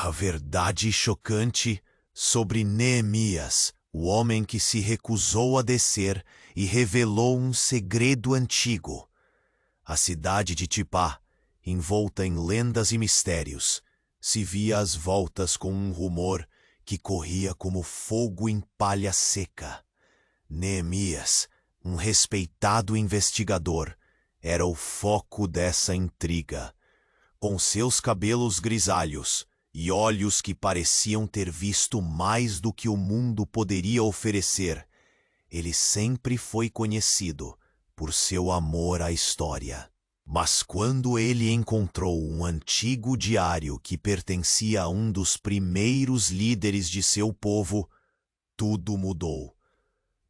A verdade chocante sobre Neemias, o homem que se recusou a descer e revelou um segredo antigo. A cidade de Tipá, envolta em lendas e mistérios, se via às voltas com um rumor que corria como fogo em palha seca. Neemias, um respeitado investigador, era o foco dessa intriga. Com seus cabelos grisalhos e olhos que pareciam ter visto mais do que o mundo poderia oferecer, ele sempre foi conhecido por seu amor à história. Mas quando ele encontrou um antigo diário que pertencia a um dos primeiros líderes de seu povo, tudo mudou.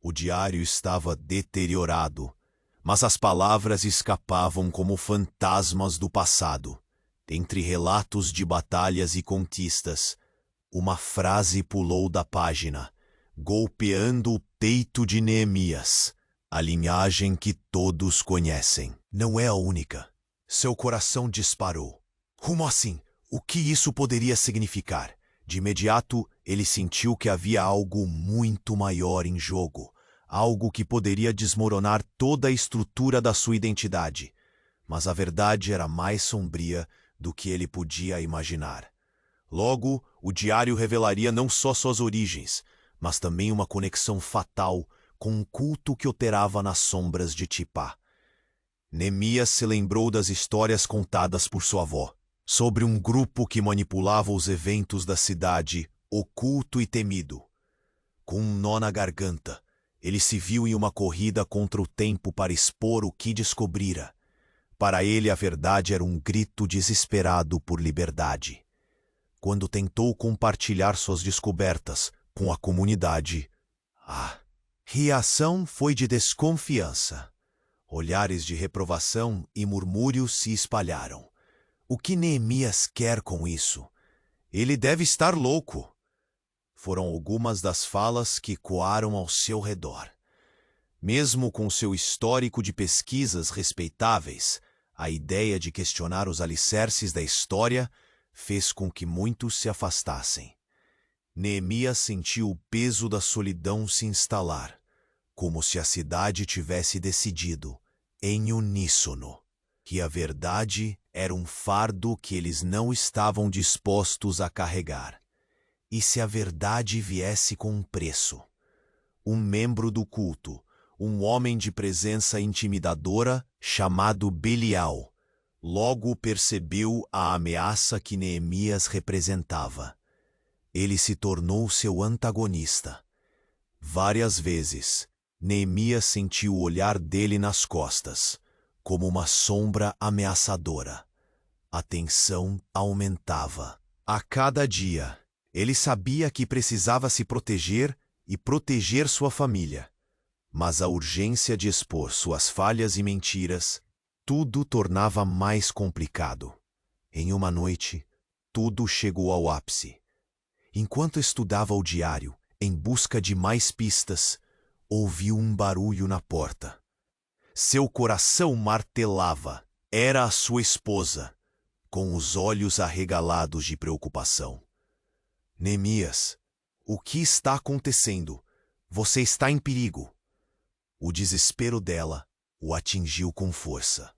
O diário estava deteriorado, mas as palavras escapavam como fantasmas do passado. Entre relatos de batalhas e conquistas, uma frase pulou da página, golpeando o peito de Neemias. A linhagem que todos conhecem. Não é a única. Seu coração disparou. Como assim? O que isso poderia significar? De imediato, ele sentiu que havia algo muito maior em jogo. Algo que poderia desmoronar toda a estrutura da sua identidade. Mas a verdade era mais sombria do que ele podia imaginar. Logo, o diário revelaria não só suas origens, mas também uma conexão fatal com um culto que operava nas sombras de Tipá. Neemias se lembrou das histórias contadas por sua avó, sobre um grupo que manipulava os eventos da cidade, oculto e temido. Com um nó na garganta, ele se viu em uma corrida contra o tempo para expor o que descobrira. Para ele, a verdade era um grito desesperado por liberdade. Quando tentou compartilhar suas descobertas com a comunidade, reação foi de desconfiança. Olhares de reprovação e murmúrios se espalharam. O que Neemias quer com isso? Ele deve estar louco. Foram algumas das falas que ecoaram ao seu redor. Mesmo com seu histórico de pesquisas respeitáveis, a ideia de questionar os alicerces da história fez com que muitos se afastassem. Neemias sentiu o peso da solidão se instalar, como se a cidade tivesse decidido, em uníssono, que a verdade era um fardo que eles não estavam dispostos a carregar. E se a verdade viesse com um preço? Um membro do culto, um homem de presença intimidadora chamado Belial, logo percebeu a ameaça que Neemias representava. Ele se tornou seu antagonista. Várias vezes, Neemias sentiu o olhar dele nas costas, como uma sombra ameaçadora. A tensão aumentava. A cada dia, ele sabia que precisava se proteger e proteger sua família. Mas a urgência de expor suas falhas e mentiras, tudo tornava mais complicado. Em uma noite, tudo chegou ao ápice. Enquanto estudava o diário, em busca de mais pistas, ouviu um barulho na porta. Seu coração martelava. Era a sua esposa, com os olhos arregalados de preocupação. Neemias, o que está acontecendo? Você está em perigo. O desespero dela o atingiu com força.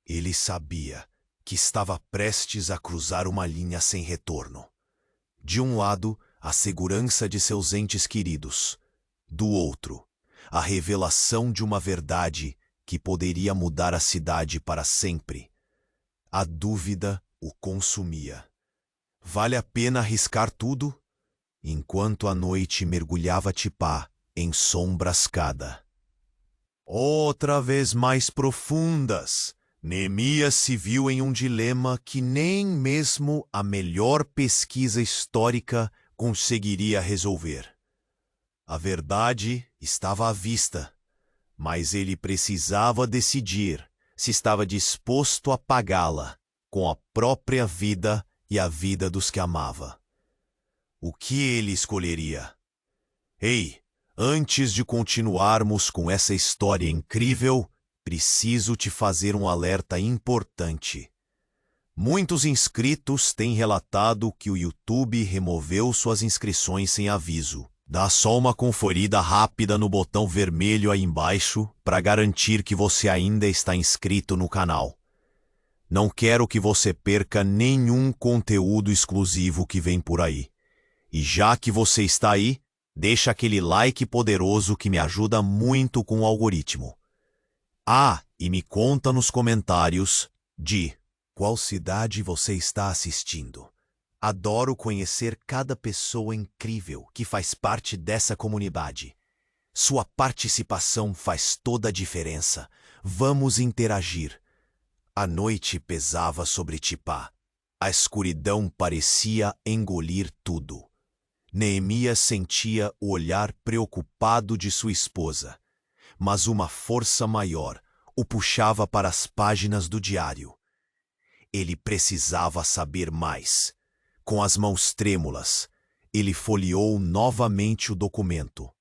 Ele sabia que estava prestes a cruzar uma linha sem retorno. De um lado, a segurança de seus entes queridos. Do outro, a revelação de uma verdade que poderia mudar a cidade para sempre. A dúvida o consumia. Vale a pena arriscar tudo? Enquanto a noite mergulhava Tipá em sombras cada. Outra vez mais profundas, Neemias se viu em um dilema que nem mesmo a melhor pesquisa histórica conseguiria resolver. A verdade estava à vista, mas ele precisava decidir se estava disposto a pagá-la com a própria vida e a vida dos que amava. O que ele escolheria? Ei, antes de continuarmos com essa história incrível, preciso te fazer um alerta importante. Muitos inscritos têm relatado que o YouTube removeu suas inscrições sem aviso. Dá só uma conferida rápida no botão vermelho aí embaixo para garantir que você ainda está inscrito no canal. Não quero que você perca nenhum conteúdo exclusivo que vem por aí. E já que você está aí, deixa aquele like poderoso que me ajuda muito com o algoritmo. Ah, e me conta nos comentários de qual cidade você está assistindo. Adoro conhecer cada pessoa incrível que faz parte dessa comunidade. Sua participação faz toda a diferença. Vamos interagir. A noite pesava sobre Tipá. A escuridão parecia engolir tudo. Neemias sentia o olhar preocupado de sua esposa, mas uma força maior o puxava para as páginas do diário. Ele precisava saber mais. Com as mãos trêmulas, ele folheou novamente o documento,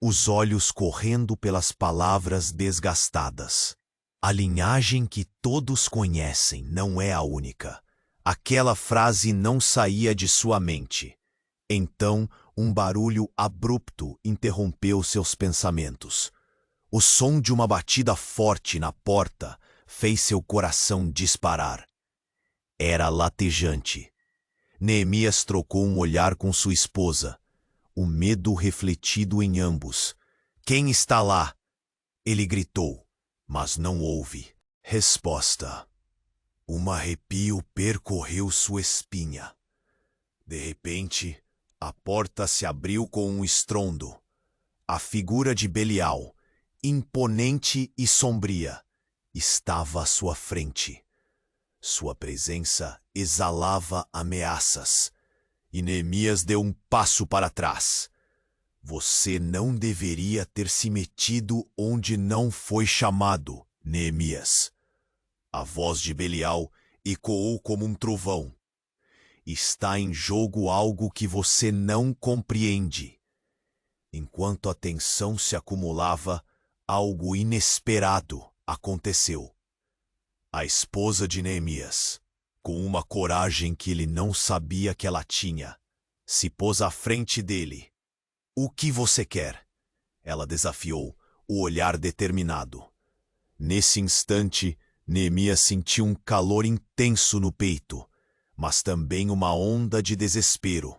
os olhos correndo pelas palavras desgastadas. A linhagem que todos conhecem não é a única. Aquela frase não saía de sua mente. Então, um barulho abrupto interrompeu seus pensamentos. O som de uma batida forte na porta fez seu coração disparar. Era latejante. Neemias trocou um olhar com sua esposa, o medo refletido em ambos. Quem está lá? Ele gritou, mas não houve resposta. Um arrepio percorreu sua espinha. De repente, a porta se abriu com um estrondo. A figura de Belial, imponente e sombria, estava à sua frente. Sua presença exalava ameaças, e Neemias deu um passo para trás. Você não deveria ter se metido onde não foi chamado, Neemias. A voz de Belial ecoou como um trovão. Está em jogo algo que você não compreende. Enquanto a tensão se acumulava, algo inesperado aconteceu. A esposa de Neemias, com uma coragem que ele não sabia que ela tinha, se pôs à frente dele. O que você quer? Ela desafiou, o olhar determinado. Nesse instante, Neemias sentiu um calor intenso no peito, mas também uma onda de desespero.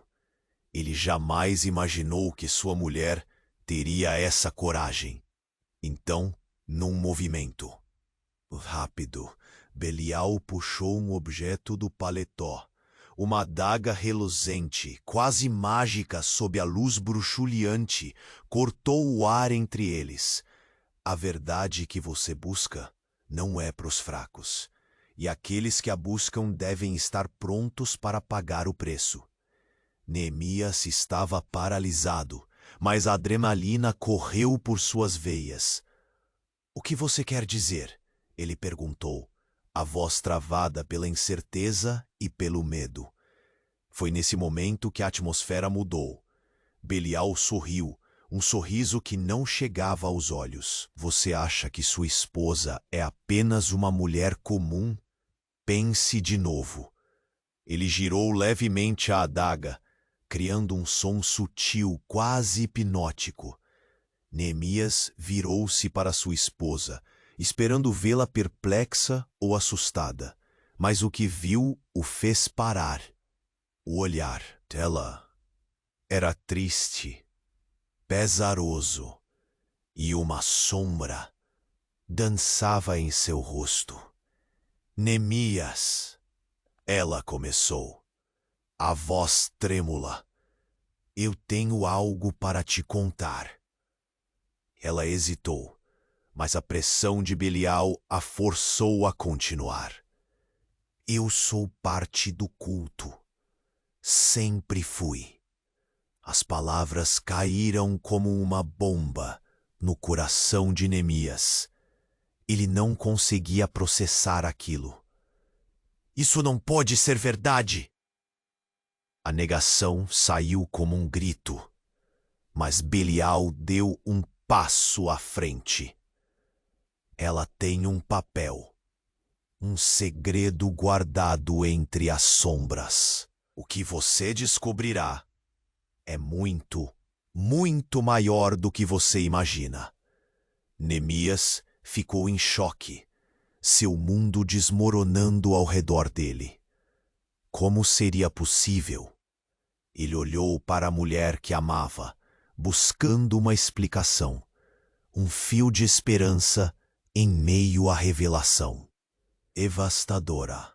Ele jamais imaginou que sua mulher teria essa coragem. Então, num movimento rápido, Belial puxou um objeto do paletó. Uma adaga reluzente, quase mágica sob a luz bruxuleante, cortou o ar entre eles. A verdade que você busca não é para os fracos, e aqueles que a buscam devem estar prontos para pagar o preço. Neemias estava paralisado, mas a adrenalina correu por suas veias. O que você quer dizer? Ele perguntou, a voz travada pela incerteza e pelo medo. Foi nesse momento que a atmosfera mudou. Belial sorriu, um sorriso que não chegava aos olhos. Você acha que sua esposa é apenas uma mulher comum? Pense de novo. Ele girou levemente a adaga, criando um som sutil, quase hipnótico. Neemias virou-se para sua esposa, esperando vê-la perplexa ou assustada. Mas o que viu o fez parar. O olhar dela era triste, pesaroso, e uma sombra dançava em seu rosto. Neemias, ela começou, a voz trêmula. Eu tenho algo para te contar. Ela hesitou, mas a pressão de Belial a forçou a continuar. Eu sou parte do culto. Sempre fui. As palavras caíram como uma bomba no coração de Neemias. Ele não conseguia processar aquilo. Isso não pode ser verdade! A negação saiu como um grito, mas Belial deu um passo à frente. Ela tem um papel. um segredo guardado entre as sombras. O que você descobrirá é muito, muito maior do que você imagina. Neemias ficou em choque, seu mundo desmoronando ao redor dele. Como seria possível? Ele olhou para a mulher que amava, buscando uma explicação, um fio de esperança em meio à revelação devastadora.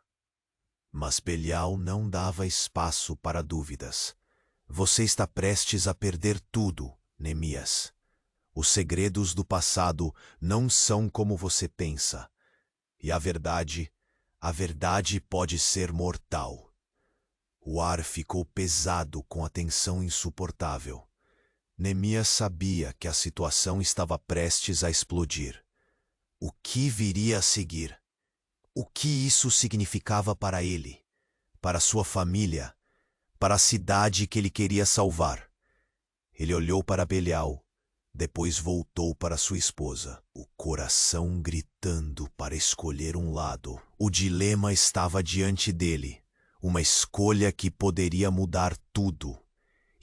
Mas Belial não dava espaço para dúvidas. Você está prestes a perder tudo, Neemias. Os segredos do passado não são como você pensa. E a verdade pode ser mortal. O ar ficou pesado com a tensão insuportável. Neemias sabia que a situação estava prestes a explodir. O que viria a seguir? O que isso significava para ele, para sua família, para a cidade que ele queria salvar? Ele olhou para Belial, depois voltou para sua esposa, o coração gritando para escolher um lado. O dilema estava diante dele, uma escolha que poderia mudar tudo,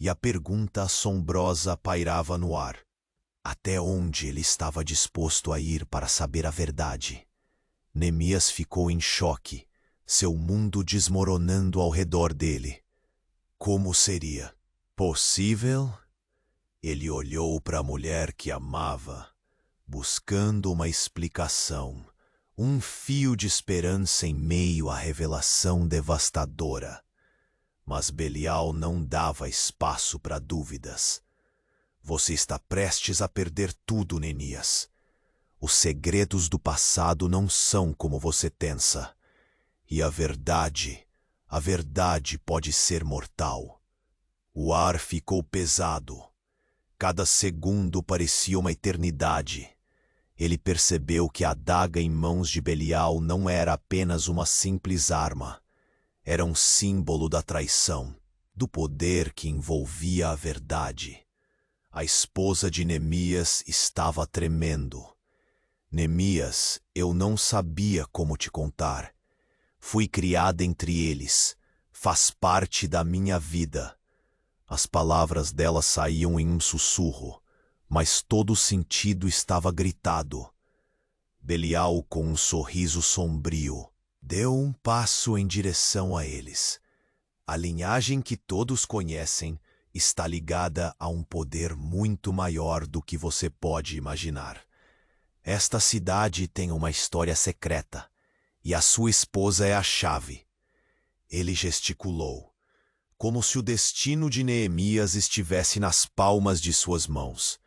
e a pergunta assombrosa pairava no ar. Até onde ele estava disposto a ir para saber a verdade? Neemias ficou em choque, seu mundo desmoronando ao redor dele. Como seria possível? Ele olhou para a mulher que amava, buscando uma explicação, um fio de esperança em meio à revelação devastadora. Mas Belial não dava espaço para dúvidas. Você está prestes a perder tudo, Neemias. Os segredos do passado não são como você pensa. E a verdade pode ser mortal. O ar ficou pesado. Cada segundo parecia uma eternidade. Ele percebeu que a adaga em mãos de Belial não era apenas uma simples arma. Era um símbolo da traição, do poder que envolvia a verdade. A esposa de Neemias estava tremendo. Neemias, eu não sabia como te contar. Fui criada entre eles. Faz parte da minha vida. As palavras dela saíam em um sussurro, mas todo o sentido estava gritado. Belial, com um sorriso sombrio, deu um passo em direção a eles. A linhagem que todos conhecem está ligada a um poder muito maior do que você pode imaginar. Esta cidade tem uma história secreta, e a sua esposa é a chave. Ele gesticulou, como se o destino de Neemias estivesse nas palmas de suas mãos.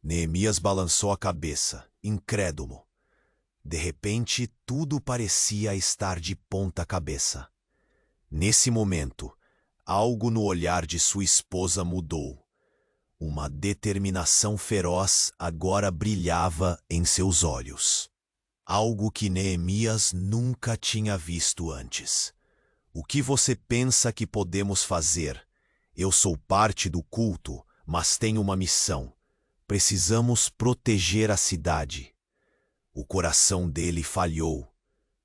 Neemias balançou a cabeça, incrédulo. De repente, tudo parecia estar de ponta cabeça. Nesse momento, algo no olhar de sua esposa mudou. Uma determinação feroz agora brilhava em seus olhos. Algo que Neemias nunca tinha visto antes. O que você pensa que podemos fazer? Eu sou parte do culto, mas tenho uma missão. Precisamos proteger a cidade. O coração dele falhou.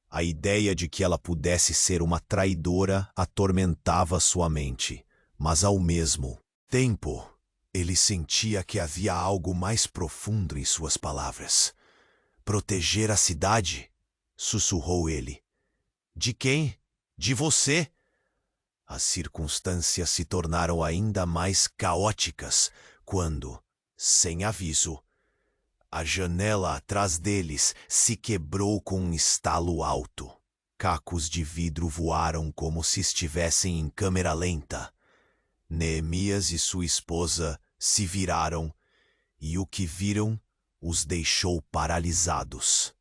A ideia de que ela pudesse ser uma traidora atormentava sua mente, mas ao mesmo tempo, ele sentia que havia algo mais profundo em suas palavras. Proteger a cidade? Sussurrou ele. De quem? De você? As circunstâncias se tornaram ainda mais caóticas quando, sem aviso, a janela atrás deles se quebrou com um estalo alto. Cacos de vidro voaram como se estivessem em câmera lenta. Neemias e sua esposa se viraram, e o que viram os deixou paralisados.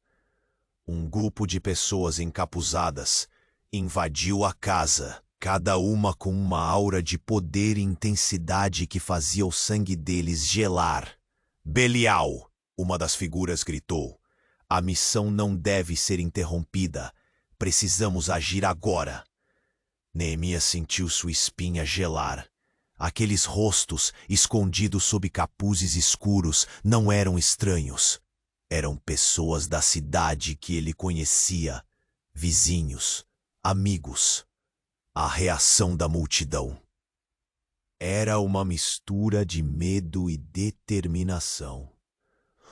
Um grupo de pessoas encapuzadas invadiu a casa, cada uma com uma aura de poder e intensidade que fazia o sangue deles gelar. Belial, uma das figuras gritou. A missão não deve ser interrompida. Precisamos agir agora. Neemias sentiu sua espinha gelar. Aqueles rostos, escondidos sob capuzes escuros, não eram estranhos. Eram pessoas da cidade que ele conhecia. vizinhos, amigos. A reação da multidão era uma mistura de medo e determinação.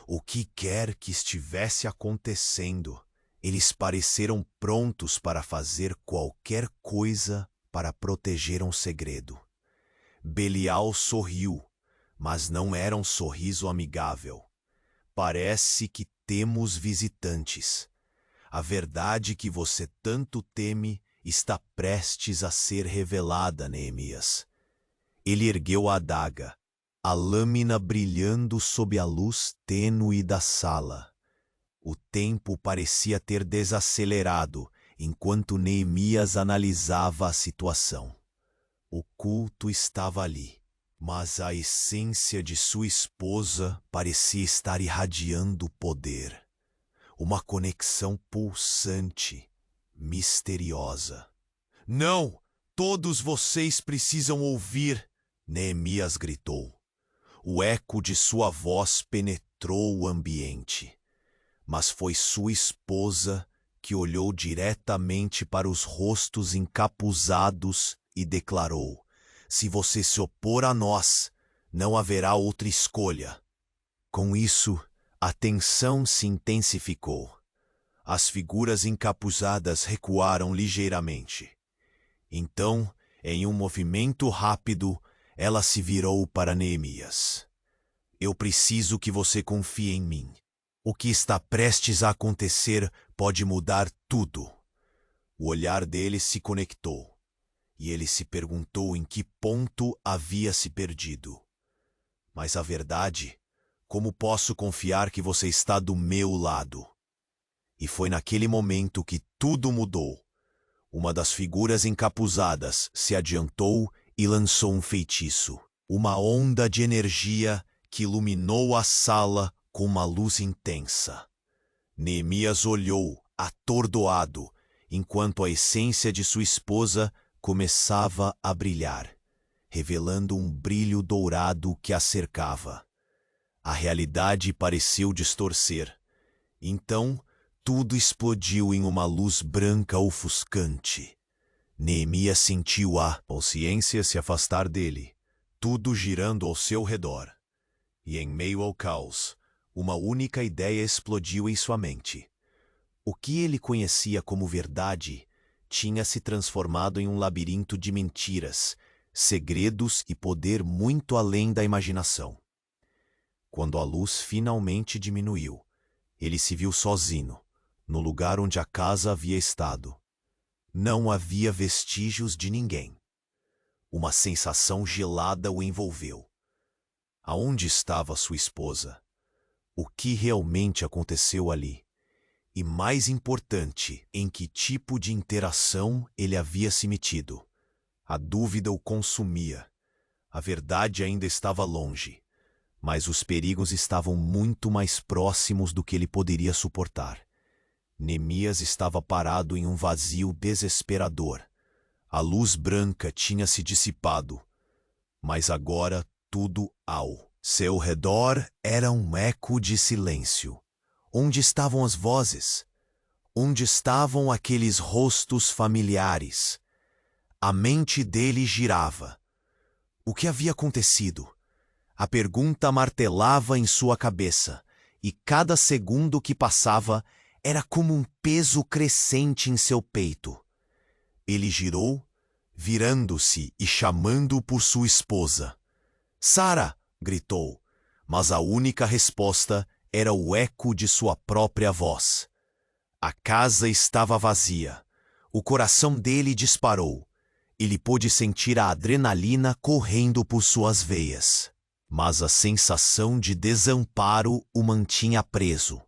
O que quer que estivesse acontecendo, eles pareceram prontos para fazer qualquer coisa para proteger um segredo. Belial sorriu, mas não era um sorriso amigável. Parece que temos visitantes. A verdade que você tanto teme está prestes a ser revelada, Neemias. Ele ergueu a adaga, a lâmina brilhando sob a luz tênue da sala. O tempo parecia ter desacelerado enquanto Neemias analisava a situação. O culto estava ali, mas a essência de sua esposa parecia estar irradiando poder. Uma conexão pulsante, misteriosa. Não! Todos vocês precisam ouvir! Neemias gritou. O eco de sua voz penetrou o ambiente. Mas foi sua esposa que olhou diretamente para os rostos encapuzados e declarou: se você se opor a nós, não haverá outra escolha. Com isso, a tensão se intensificou. As figuras encapuzadas recuaram ligeiramente. Então, em um movimento rápido, ela se virou para Neemias. Eu preciso que você confie em mim. O que está prestes a acontecer pode mudar tudo. O olhar dele se conectou, e ele se perguntou em que ponto havia se perdido. Mas a verdade, como posso confiar que você está do meu lado? E foi naquele momento que tudo mudou. Uma das figuras encapuzadas se adiantou e lançou um feitiço. Uma onda de energia que iluminou a sala com uma luz intensa. Neemias olhou, atordoado, enquanto a essência de sua esposa começava a brilhar, revelando um brilho dourado que a cercava. A realidade pareceu distorcer. Então, tudo explodiu em uma luz branca ofuscante. Neemias sentiu a consciência se afastar dele, tudo girando ao seu redor. E em meio ao caos, uma única ideia explodiu em sua mente. O que ele conhecia como verdade tinha se transformado em um labirinto de mentiras, segredos e poder muito além da imaginação. Quando a luz finalmente diminuiu, ele se viu sozinho, no lugar onde a casa havia estado. Não havia vestígios de ninguém. Uma sensação gelada o envolveu. Aonde estava sua esposa? O que realmente aconteceu ali? E mais importante, em que tipo de interação ele havia se metido? A dúvida o consumia. A verdade ainda estava longe, mas os perigos estavam muito mais próximos do que ele poderia suportar. Neemias estava parado em um vazio desesperador. A luz branca tinha se dissipado, mas agora tudo ao seu redor era um eco de silêncio. Onde estavam as vozes? Onde estavam aqueles rostos familiares? A mente dele girava. O que havia acontecido? A pergunta martelava em sua cabeça, e cada segundo que passava era como um peso crescente em seu peito. Ele girou, virando-se e chamando por sua esposa. "Sara!" gritou, mas a única resposta era o eco de sua própria voz. A casa estava vazia. O coração dele disparou. Ele pôde sentir a adrenalina correndo por suas veias. Mas a sensação de desamparo o mantinha preso.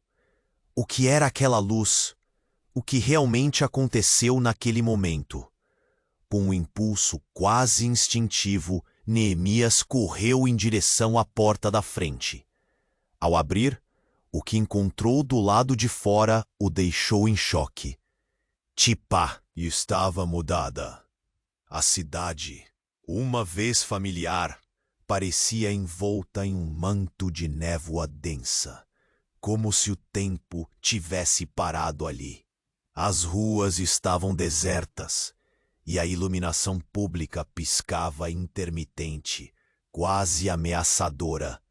O que era aquela luz? O que realmente aconteceu naquele momento? Com um impulso quase instintivo, Neemias correu em direção à porta da frente. Ao abrir, o que encontrou do lado de fora o deixou em choque. Tipá estava mudada. A cidade, uma vez familiar, parecia envolta em um manto de névoa densa, como se o tempo tivesse parado ali. As ruas estavam desertas e a iluminação pública piscava intermitente, quase ameaçadora.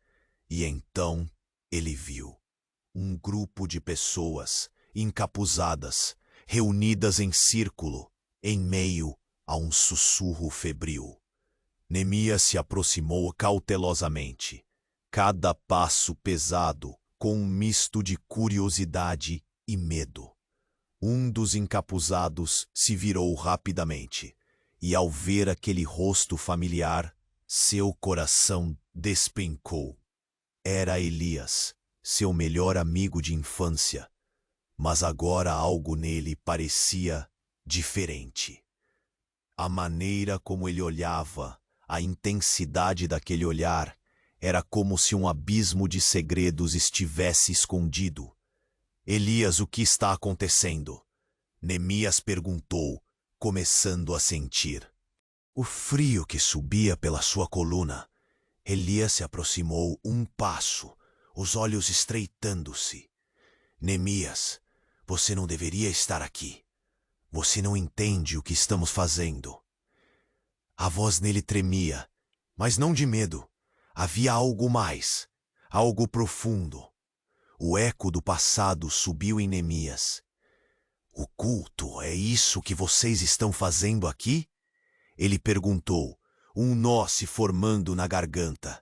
E então ele viu um grupo de pessoas encapuzadas, reunidas em círculo, em meio a um sussurro febril. Neemias se aproximou cautelosamente, cada passo pesado, com um misto de curiosidade e medo. Um dos encapuzados se virou rapidamente, e ao ver aquele rosto familiar, seu coração despencou. Era Elias, seu melhor amigo de infância, mas agora algo nele parecia diferente. A maneira como ele olhava, a intensidade daquele olhar, era como se um abismo de segredos estivesse escondido. Elias, o que está acontecendo? Neemias perguntou, começando a sentir o frio que subia pela sua coluna. Elias se aproximou um passo, os olhos estreitando-se. Neemias, você não deveria estar aqui. Você não entende o que estamos fazendo. A voz nele tremia, mas não de medo. Havia algo mais, algo profundo. O eco do passado subiu em Neemias. O culto, é isso que vocês estão fazendo aqui? Ele perguntou, um nó se formando na garganta.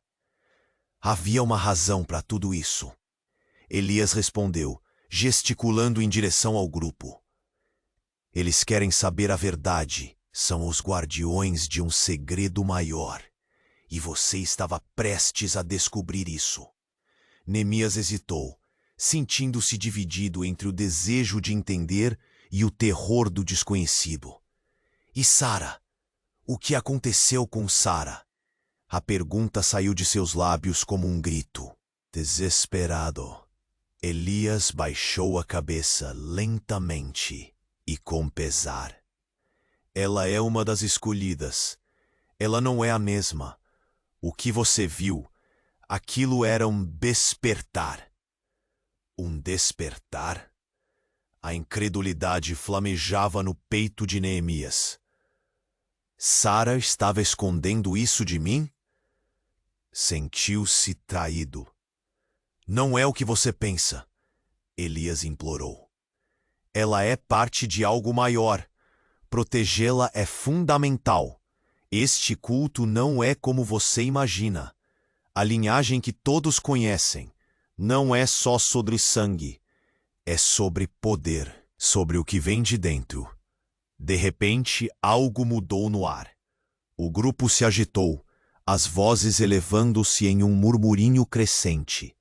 Havia uma razão para tudo isso. Elias respondeu, gesticulando em direção ao grupo. Eles querem saber a verdade, são os guardiões de um segredo maior. E você estava prestes a descobrir isso. Neemias hesitou, sentindo-se dividido entre o desejo de entender e o terror do desconhecido. E Sara? O que aconteceu com Sara? A pergunta saiu de seus lábios como um grito. Desesperado, Elias baixou a cabeça lentamente e com pesar. Ela é uma das escolhidas. Ela não é a mesma. O que você viu, aquilo era um despertar. Um despertar? A incredulidade flamejava no peito de Neemias. Sara estava escondendo isso de mim? Sentiu-se traído. Não é o que você pensa, Elias implorou. Ela é parte de algo maior. Protegê-la é fundamental. Este culto não é como você imagina. A linhagem que todos conhecem não é só sobre sangue. É sobre poder, sobre o que vem de dentro. De repente, algo mudou no ar. O grupo se agitou, as vozes elevando-se em um murmurinho crescente.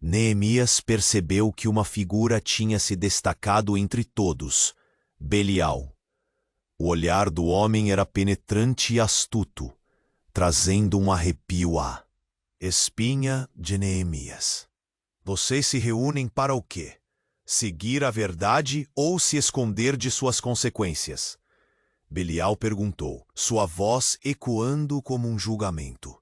Neemias percebeu que uma figura tinha se destacado entre todos, Belial. O olhar do homem era penetrante e astuto, trazendo um arrepio à espinha de Neemias. Vocês se reúnem para o quê? Seguir a verdade ou se esconder de suas consequências? Belial perguntou, sua voz ecoando como um julgamento.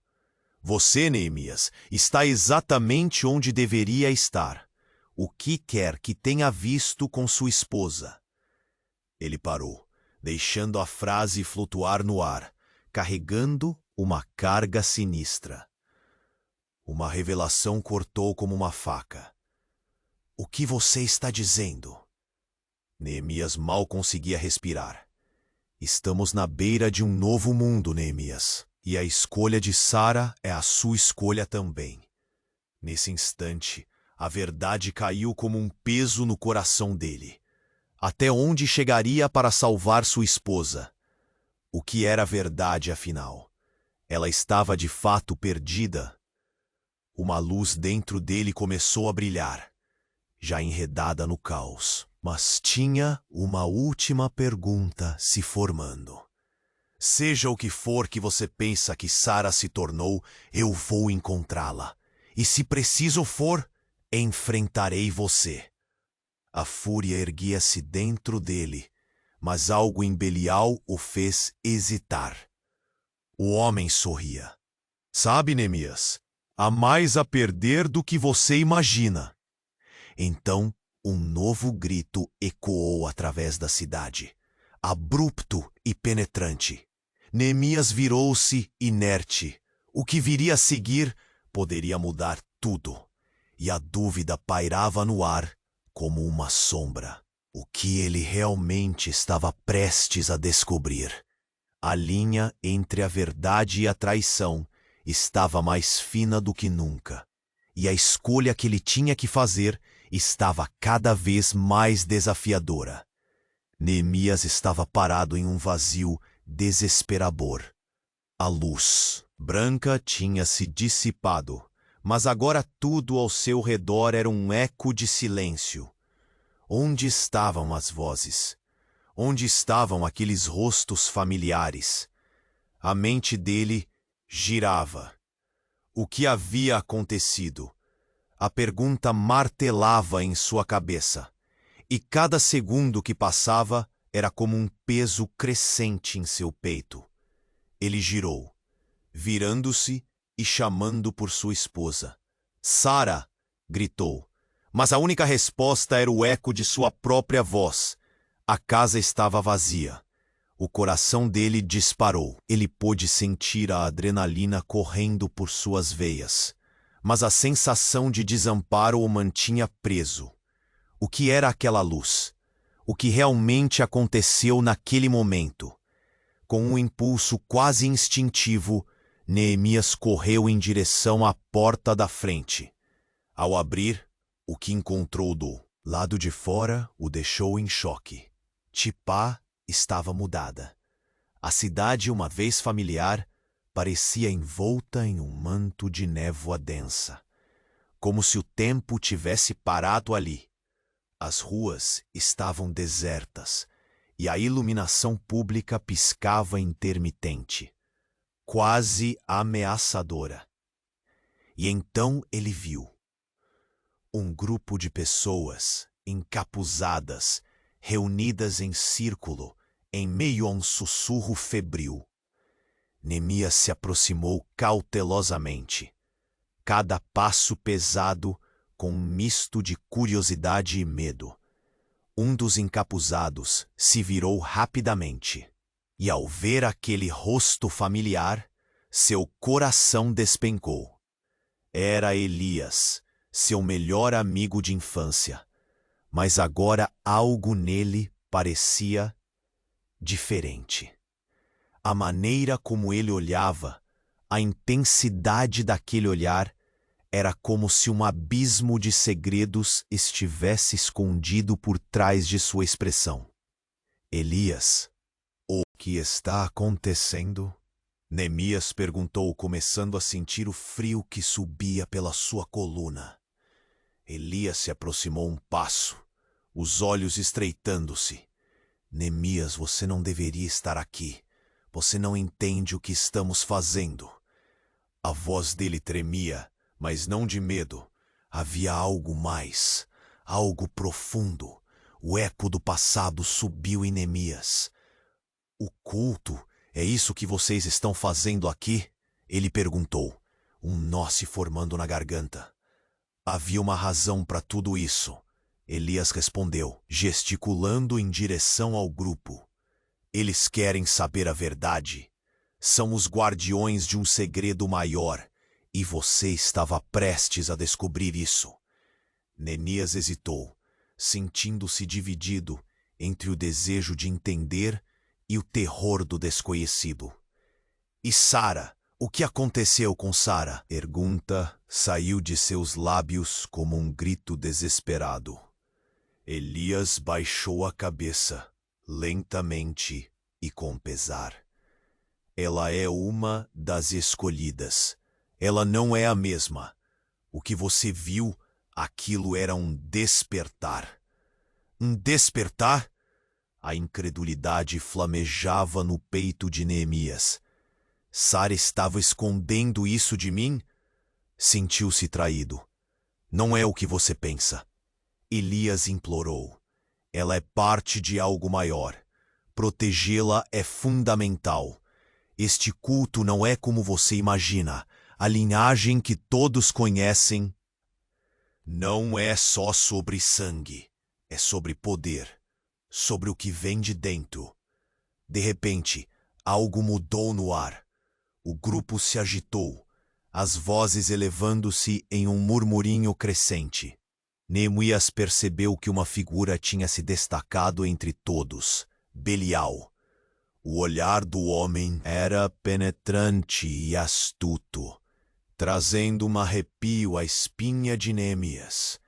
Você, Neemias, está exatamente onde deveria estar. O que quer que tenha visto com sua esposa? Ele parou, deixando a frase flutuar no ar, carregando uma carga sinistra. Uma revelação cortou como uma faca. O que você está dizendo? Neemias mal conseguia respirar. Estamos na beira de um novo mundo, Neemias. E a escolha de Sara é a sua escolha também. Nesse instante, a verdade caiu como um peso no coração dele. Até onde chegaria para salvar sua esposa? O que era verdade, afinal? Ela estava de fato perdida? Uma luz dentro dele começou a brilhar, já enredada no caos. Mas tinha uma última pergunta se formando. Seja o que for que você pensa que Sara se tornou, eu vou encontrá-la. E se preciso for, enfrentarei você. A fúria erguia-se dentro dele, mas algo em Belial o fez hesitar. O homem sorria. Sabe, Neemias, há mais a perder do que você imagina. Então, Um novo grito ecoou através da cidade, abrupto e penetrante. Neemias virou-se inerte. O que viria a seguir poderia mudar tudo, e a dúvida pairava no ar como uma sombra. O que ele realmente estava prestes a descobrir? A linha entre a verdade e a traição estava mais fina do que nunca, e a escolha que ele tinha que fazer estava cada vez mais desafiadora. Neemias estava parado em um vazio desesperador. A luz branca tinha se dissipado, mas agora tudo ao seu redor era um eco de silêncio. Onde estavam as vozes? Onde estavam aqueles rostos familiares? A mente dele girava. O que havia acontecido? A pergunta martelava em sua cabeça, e cada segundo que passava era como um peso crescente em seu peito. Ele girou, virando-se e chamando por sua esposa. "Sara!" gritou, mas a única resposta era o eco de sua própria voz. A casa estava vazia. O coração dele disparou. Ele pôde sentir a adrenalina correndo por suas veias, mas a sensação de desamparo o mantinha preso. O que era aquela luz? O que realmente aconteceu naquele momento? Com um impulso quase instintivo, Neemias correu em direção à porta da frente. Ao abrir, o que encontrou do lado de fora o deixou em choque. Tipá estava mudada. A cidade, uma vez familiar, parecia envolta em um manto de névoa densa, como se o tempo tivesse parado ali. As ruas estavam desertas, e a iluminação pública piscava intermitente, quase ameaçadora. E então ele viu um grupo de pessoas encapuzadas, reunidas em círculo, em meio a um sussurro febril. Neemias se aproximou cautelosamente, cada passo pesado com um misto de curiosidade e medo. Um dos encapuzados se virou rapidamente, e ao ver aquele rosto familiar, seu coração despencou. Era Elias, seu melhor amigo de infância, mas agora algo nele parecia diferente. A maneira como ele olhava, a intensidade daquele olhar, era como se um abismo de segredos estivesse escondido por trás de sua expressão. "Elias, o que está acontecendo?" Neemias perguntou, começando a sentir o frio que subia pela sua coluna. Elias se aproximou um passo, os olhos estreitando-se. "Neemias, você não deveria estar aqui. Você não entende o que estamos fazendo." A voz dele tremia, mas não de medo. Havia algo mais, algo profundo. O eco do passado subiu em Neemias. "O culto, é isso que vocês estão fazendo aqui?" Ele perguntou, um nó se formando na garganta. Havia uma razão para tudo isso. Elias respondeu, gesticulando em direção ao grupo. "Eles querem saber a verdade. São os guardiões de um segredo maior, e você estava prestes a descobrir isso." Neemias hesitou, sentindo-se dividido entre o desejo de entender e o terror do desconhecido. "E Sara? O que aconteceu com Sara?" Pergunta saiu de seus lábios como um grito desesperado. Elias baixou a cabeça, lentamente e com pesar. "Ela é uma das escolhidas. Ela não é a mesma. O que você viu, aquilo era um despertar." "Um despertar?" A incredulidade flamejava no peito de Neemias. Sara estava escondendo isso de mim? Sentiu-se traído. "Não é o que você pensa." Elias implorou. "Ela é parte de algo maior. Protegê-la é fundamental. Este culto não é como você imagina. A linhagem que todos conhecem não é só sobre sangue. É sobre poder, sobre o que vem de dentro. De repente, algo mudou no ar. O grupo se agitou, as vozes elevando-se em um murmurinho crescente. Neemias percebeu que uma figura tinha se destacado entre todos, Belial. O olhar do homem era penetrante e astuto, trazendo um arrepio à espinha de Neemias.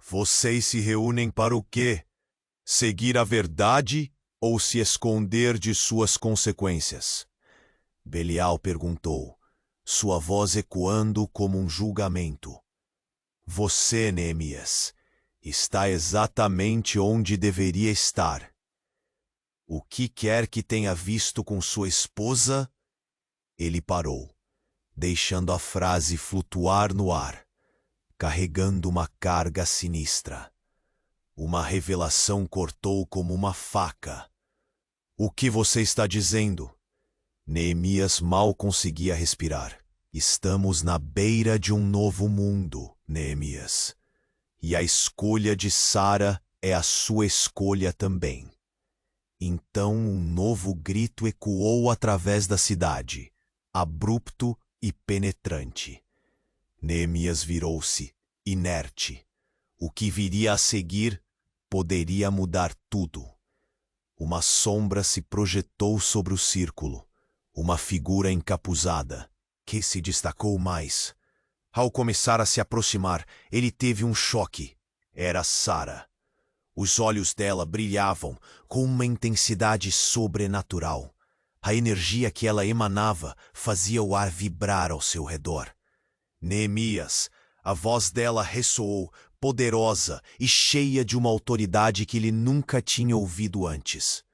Vocês se reúnem para o quê? Seguir a verdade ou se esconder de suas consequências? Belial perguntou, sua voz ecoando como um julgamento. Você, Neemias, está exatamente onde deveria estar. O que quer que tenha visto com sua esposa? Ele parou, deixando a frase flutuar no ar, carregando uma carga sinistra. Uma revelação cortou como uma faca. O que você está dizendo? Neemias mal conseguia respirar. Estamos na beira de um novo mundo, Neemias. E a escolha de Sara é a sua escolha também. Então um novo grito ecoou através da cidade, abrupto e penetrante. Neemias virou-se, inerte. O que viria a seguir poderia mudar tudo. Uma sombra se projetou sobre o círculo, uma figura encapuzada, que se destacou mais. Ao começar a se aproximar, ele teve um choque. Era Sara. Os olhos dela brilhavam com uma intensidade sobrenatural. A energia que ela emanava fazia o ar vibrar ao seu redor. Neemias, a voz dela ressoou, poderosa e cheia de uma autoridade que ele nunca tinha ouvido antes.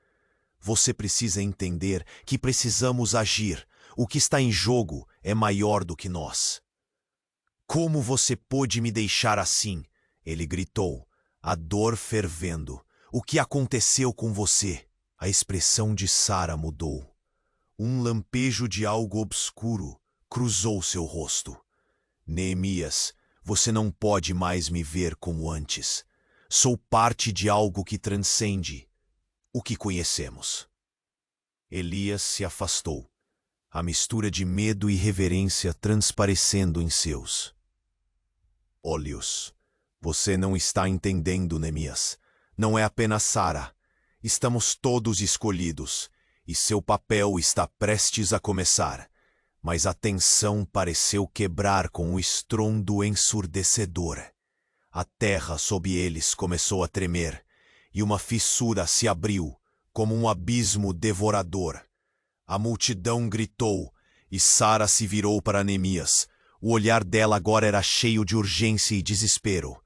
Você precisa entender que precisamos agir. O que está em jogo é maior do que nós. Como você pôde me deixar assim? Ele gritou, a dor fervendo. O que aconteceu com você? A expressão de Sara mudou. Um lampejo de algo obscuro cruzou seu rosto. Neemias, você não pode mais me ver como antes. Sou parte de algo que transcende o que conhecemos. Elias se afastou, a mistura de medo e reverência transparecendo em seus olhos. Você não está entendendo, Neemias. Não é apenas Sara. Estamos todos escolhidos, e seu papel está prestes a começar. Mas a tensão pareceu quebrar com um estrondo ensurdecedor. A terra sob eles começou a tremer, e uma fissura se abriu, como um abismo devorador. A multidão gritou, e Sara se virou para Neemias. O olhar dela agora era cheio de urgência e desespero.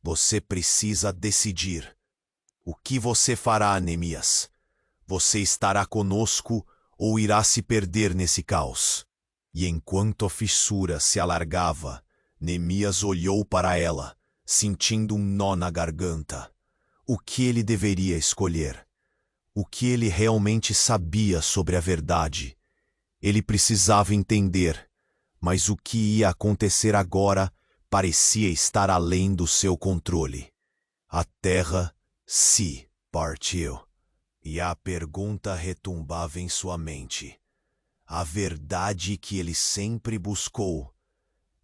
Você precisa decidir. O que você fará, Neemias? Você estará conosco ou irá se perder nesse caos? E enquanto a fissura se alargava, Neemias olhou para ela, sentindo um nó na garganta. O que ele deveria escolher? O que ele realmente sabia sobre a verdade? Ele precisava entender, mas o que ia acontecer agora parecia estar além do seu controle. A terra se partiu. E a pergunta retumbava em sua mente. A verdade que ele sempre buscou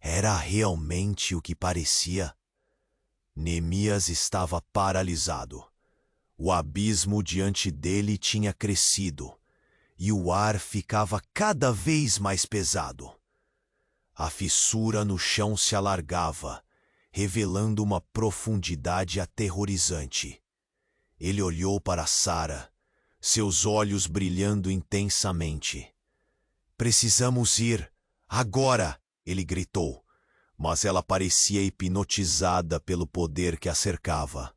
era realmente o que parecia? Neemias estava paralisado. O abismo diante dele tinha crescido, e o ar ficava cada vez mais pesado. A fissura no chão se alargava, revelando uma profundidade aterrorizante. Ele olhou para Sara, seus olhos brilhando intensamente. Precisamos ir, agora! Ele gritou, mas ela parecia hipnotizada pelo poder que a cercava.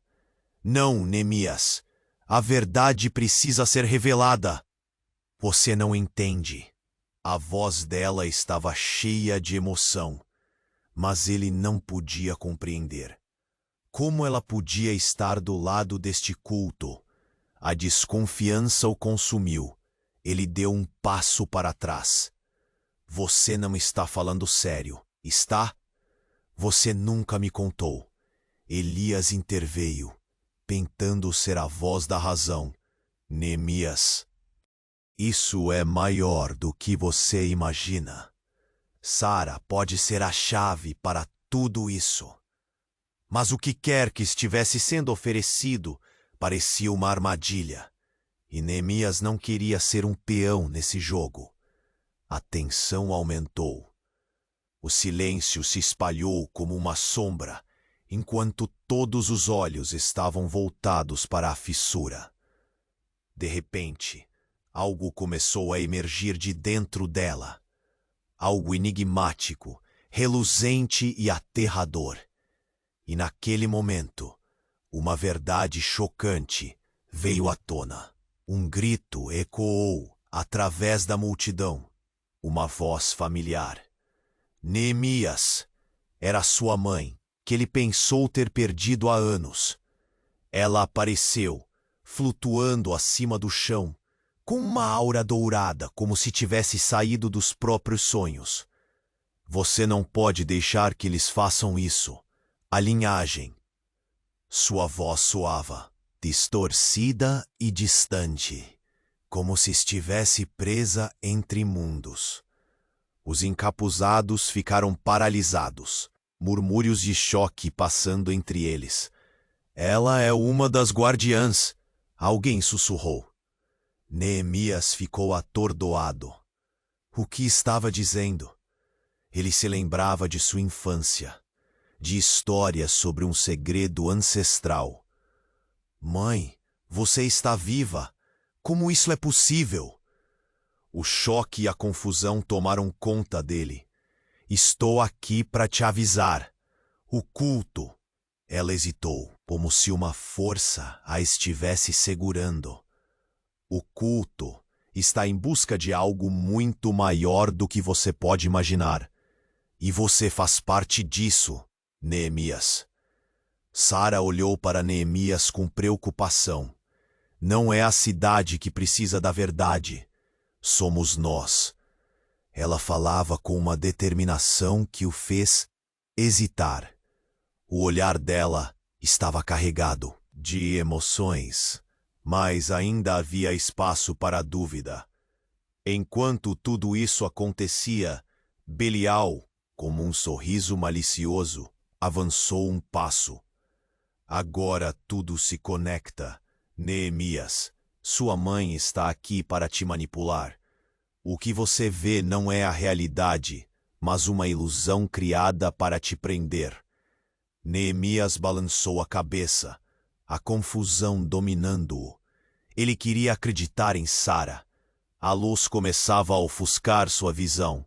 Não, Neemias, a verdade precisa ser revelada. Você não entende. A voz dela estava cheia de emoção, mas ele não podia compreender. Como ela podia estar do lado deste culto? A desconfiança o consumiu. Ele deu um passo para trás. Você não está falando sério, está? Você nunca me contou. Elias interveio. tentando ser a voz da razão. Neemias, isso é maior do que você imagina. Sara pode ser a chave para tudo isso. Mas o que quer que estivesse sendo oferecido parecia uma armadilha. E Neemias não queria ser um peão nesse jogo. A tensão aumentou. O silêncio se espalhou como uma sombra, enquanto todos os olhos estavam voltados para a fissura. De repente, algo começou a emergir de dentro dela. Algo enigmático, reluzente e aterrador. E naquele momento, uma verdade chocante veio à tona. Um grito ecoou através da multidão. Uma voz familiar. Neemias! Era sua mãe, que ele pensou ter perdido há anos. Ela apareceu, flutuando acima do chão, com uma aura dourada, como se tivesse saído dos próprios sonhos. Você não pode deixar que eles façam isso. A linhagem. Sua voz soava, distorcida e distante, como se estivesse presa entre mundos. Os encapuzados ficaram paralisados, murmúrios de choque passando entre eles. Ela é uma das guardiãs, alguém sussurrou. Neemias ficou atordoado. O que estava dizendo? Ele se lembrava de sua infância, de histórias sobre um segredo ancestral. Mãe, você está viva. Como isso é possível? O choque e a confusão tomaram conta dele. Estou aqui para te avisar. O culto. Ela hesitou, como se uma força a estivesse segurando. O culto está em busca de algo muito maior do que você pode imaginar. E você faz parte disso, Neemias. Sara olhou para Neemias com preocupação. Não é a cidade que precisa da verdade. Somos nós. Ela falava com uma determinação que o fez hesitar. O olhar dela estava carregado de emoções, mas ainda havia espaço para a dúvida. Enquanto tudo isso acontecia, Belial, como um sorriso malicioso, avançou um passo. Agora tudo se conecta. Neemias, sua mãe está aqui para te manipular. O que você vê não é a realidade, mas uma ilusão criada para te prender. Neemias balançou a cabeça, a confusão dominando-o. Ele queria acreditar em Sara. A luz começava a ofuscar sua visão.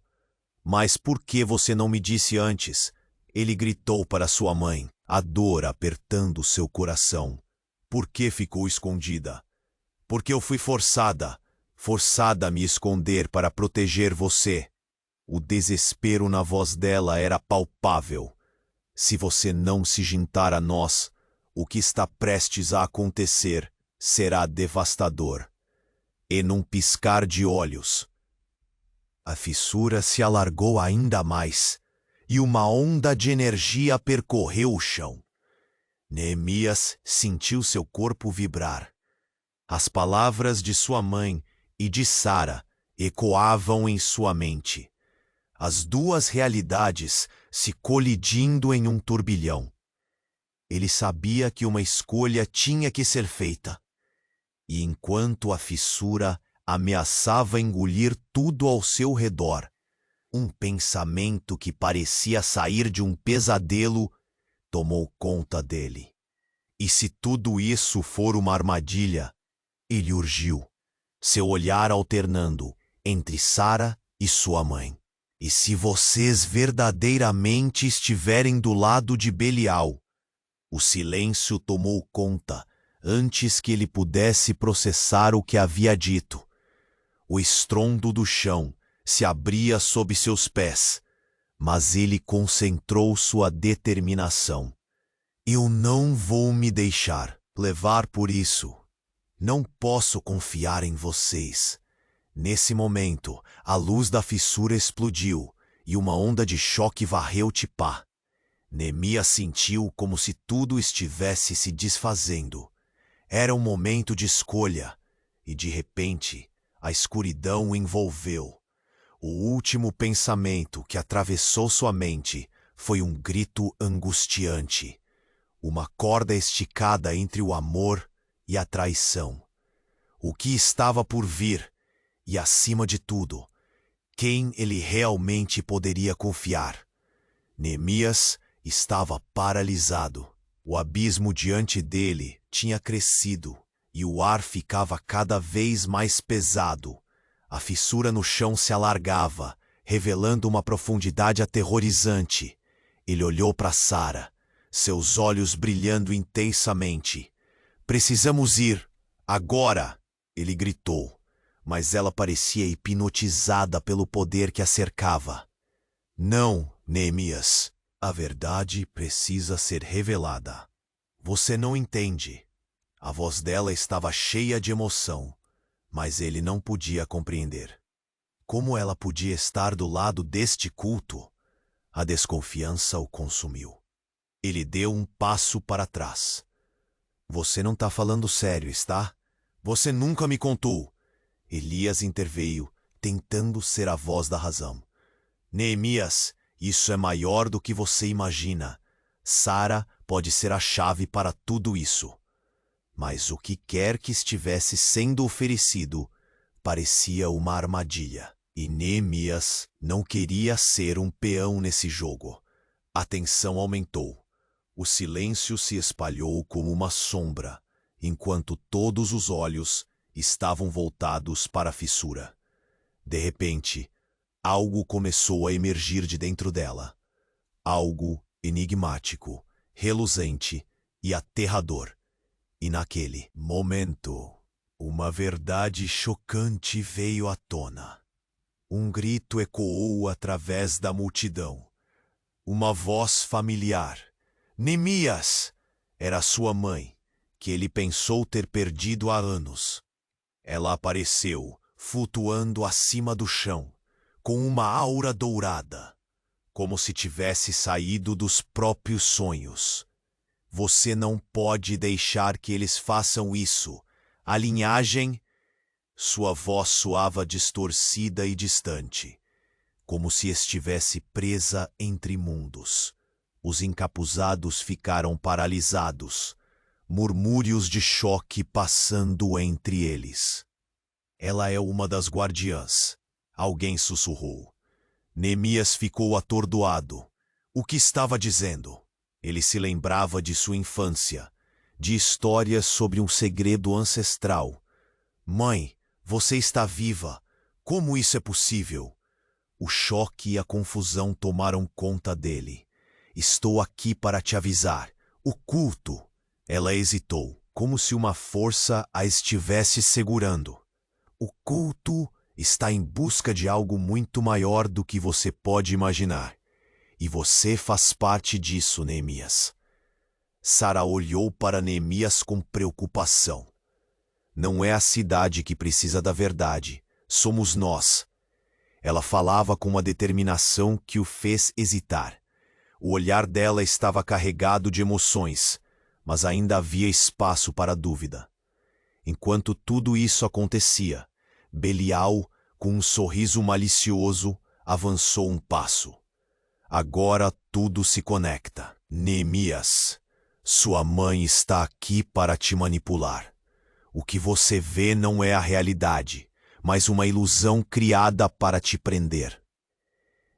Mas por que você não me disse antes? Ele gritou para sua mãe, a dor apertando seu coração. Por que ficou escondida? Porque eu fui forçada a me esconder para proteger você. O desespero na voz dela era palpável. Se você não se juntar a nós, o que está prestes a acontecer será devastador. E num piscar de olhos, a fissura se alargou ainda mais, e uma onda de energia percorreu o chão. Neemias sentiu seu corpo vibrar. As palavras de sua mãe e de Sara ecoavam em sua mente. As duas realidades se colidindo em um turbilhão. Ele sabia que uma escolha tinha que ser feita. E enquanto a fissura ameaçava engolir tudo ao seu redor, um pensamento que parecia sair de um pesadelo tomou conta dele. E se tudo isso for uma armadilha, ele urgiu, seu olhar alternando entre Sara e sua mãe. E se vocês verdadeiramente estiverem do lado de Belial? O silêncio tomou conta antes que ele pudesse processar o que havia dito. O estrondo do chão se abria sob seus pés, mas ele concentrou sua determinação. Eu não vou me deixar levar por isso. Não posso confiar em vocês. Nesse momento, a luz da fissura explodiu e uma onda de choque varreu Tipá. Neemias sentiu como se tudo estivesse se desfazendo. Era um momento de escolha, e de repente, a escuridão o envolveu. O último pensamento que atravessou sua mente foi um grito angustiante. Uma corda esticada entre o amor e a traição. O que estava por vir, e acima de tudo, quem ele realmente poderia confiar. Neemias estava paralisado. O abismo diante dele tinha crescido, e o ar ficava cada vez mais pesado. A fissura no chão se alargava, revelando uma profundidade aterrorizante. Ele olhou para Sara, seus olhos brilhando intensamente. "Precisamos ir, agora!" ele gritou, mas ela parecia hipnotizada pelo poder que a cercava. "Não, Neemias. A verdade precisa ser revelada. Você não entende." A voz dela estava cheia de emoção, mas ele não podia compreender. Como ela podia estar do lado deste culto? A desconfiança o consumiu. Ele deu um passo para trás. "Você não está falando sério, está? Você nunca me contou." Elias interveio, tentando ser a voz da razão. "Neemias, isso é maior do que você imagina. Sara pode ser a chave para tudo isso." Mas o que quer que estivesse sendo oferecido parecia uma armadilha. E Neemias não queria ser um peão nesse jogo. A tensão aumentou. O silêncio se espalhou como uma sombra, enquanto todos os olhos estavam voltados para a fissura. De repente, algo começou a emergir de dentro dela. Algo enigmático, reluzente e aterrador. E naquele momento, uma verdade chocante veio à tona. Um grito ecoou através da multidão. Uma voz familiar. Neemias! Era sua mãe, que ele pensou ter perdido há anos. Ela apareceu, flutuando acima do chão, com uma aura dourada, como se tivesse saído dos próprios sonhos. "Você não pode deixar que eles façam isso. A linhagem..." Sua voz soava distorcida e distante, como se estivesse presa entre mundos. Os encapuzados ficaram paralisados, murmúrios de choque passando entre eles. "Ela é uma das guardiãs", alguém sussurrou. Neemias ficou atordoado. O que estava dizendo? Ele se lembrava de sua infância, de histórias sobre um segredo ancestral. "Mãe, você está viva. Como isso é possível?" O choque e a confusão tomaram conta dele. "Estou aqui para te avisar. O culto..." Ela hesitou, como se uma força a estivesse segurando. "O culto está em busca de algo muito maior do que você pode imaginar. E você faz parte disso, Neemias." Sara olhou para Neemias com preocupação. "Não é a cidade que precisa da verdade. Somos nós." Ela falava com uma determinação que o fez hesitar. O olhar dela estava carregado de emoções, mas ainda havia espaço para dúvida. Enquanto tudo isso acontecia, Belial, com um sorriso malicioso, avançou um passo. "Agora tudo se conecta. Neemias, sua mãe está aqui para te manipular. O que você vê não é a realidade, mas uma ilusão criada para te prender."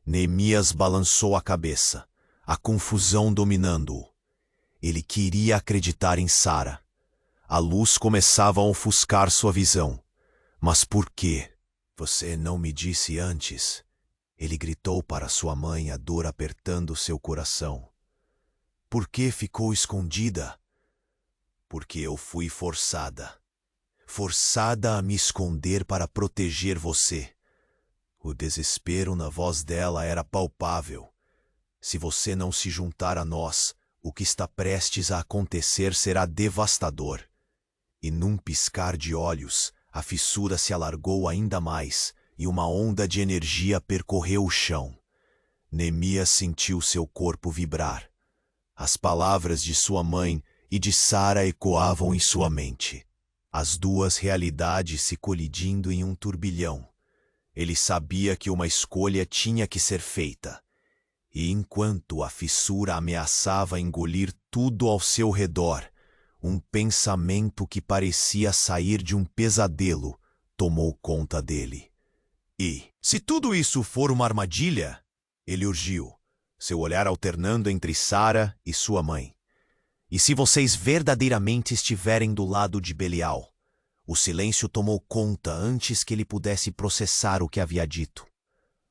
Neemias balançou a cabeça, a confusão dominando-o. Ele queria acreditar em Sara. A luz começava a ofuscar sua visão. Mas por quê? "Você não me disse antes." Ele gritou para sua mãe, a dor apertando seu coração. "Por que ficou escondida?" "Porque eu fui forçada. Forçada a me esconder para proteger você." O desespero na voz dela era palpável. "Se você não se juntar a nós, o que está prestes a acontecer será devastador." E num piscar de olhos, a fissura se alargou ainda mais e uma onda de energia percorreu o chão. Neemias sentiu seu corpo vibrar. As palavras de sua mãe e de Sara ecoavam em sua mente. As duas realidades se colidindo em um turbilhão. Ele sabia que uma escolha tinha que ser feita. E enquanto a fissura ameaçava engolir tudo ao seu redor, um pensamento que parecia sair de um pesadelo tomou conta dele. E, se tudo isso for uma armadilha, ele urgiu, seu olhar alternando entre Sara e sua mãe. E se vocês verdadeiramente estiverem do lado de Belial? O silêncio tomou conta antes que ele pudesse processar o que havia dito.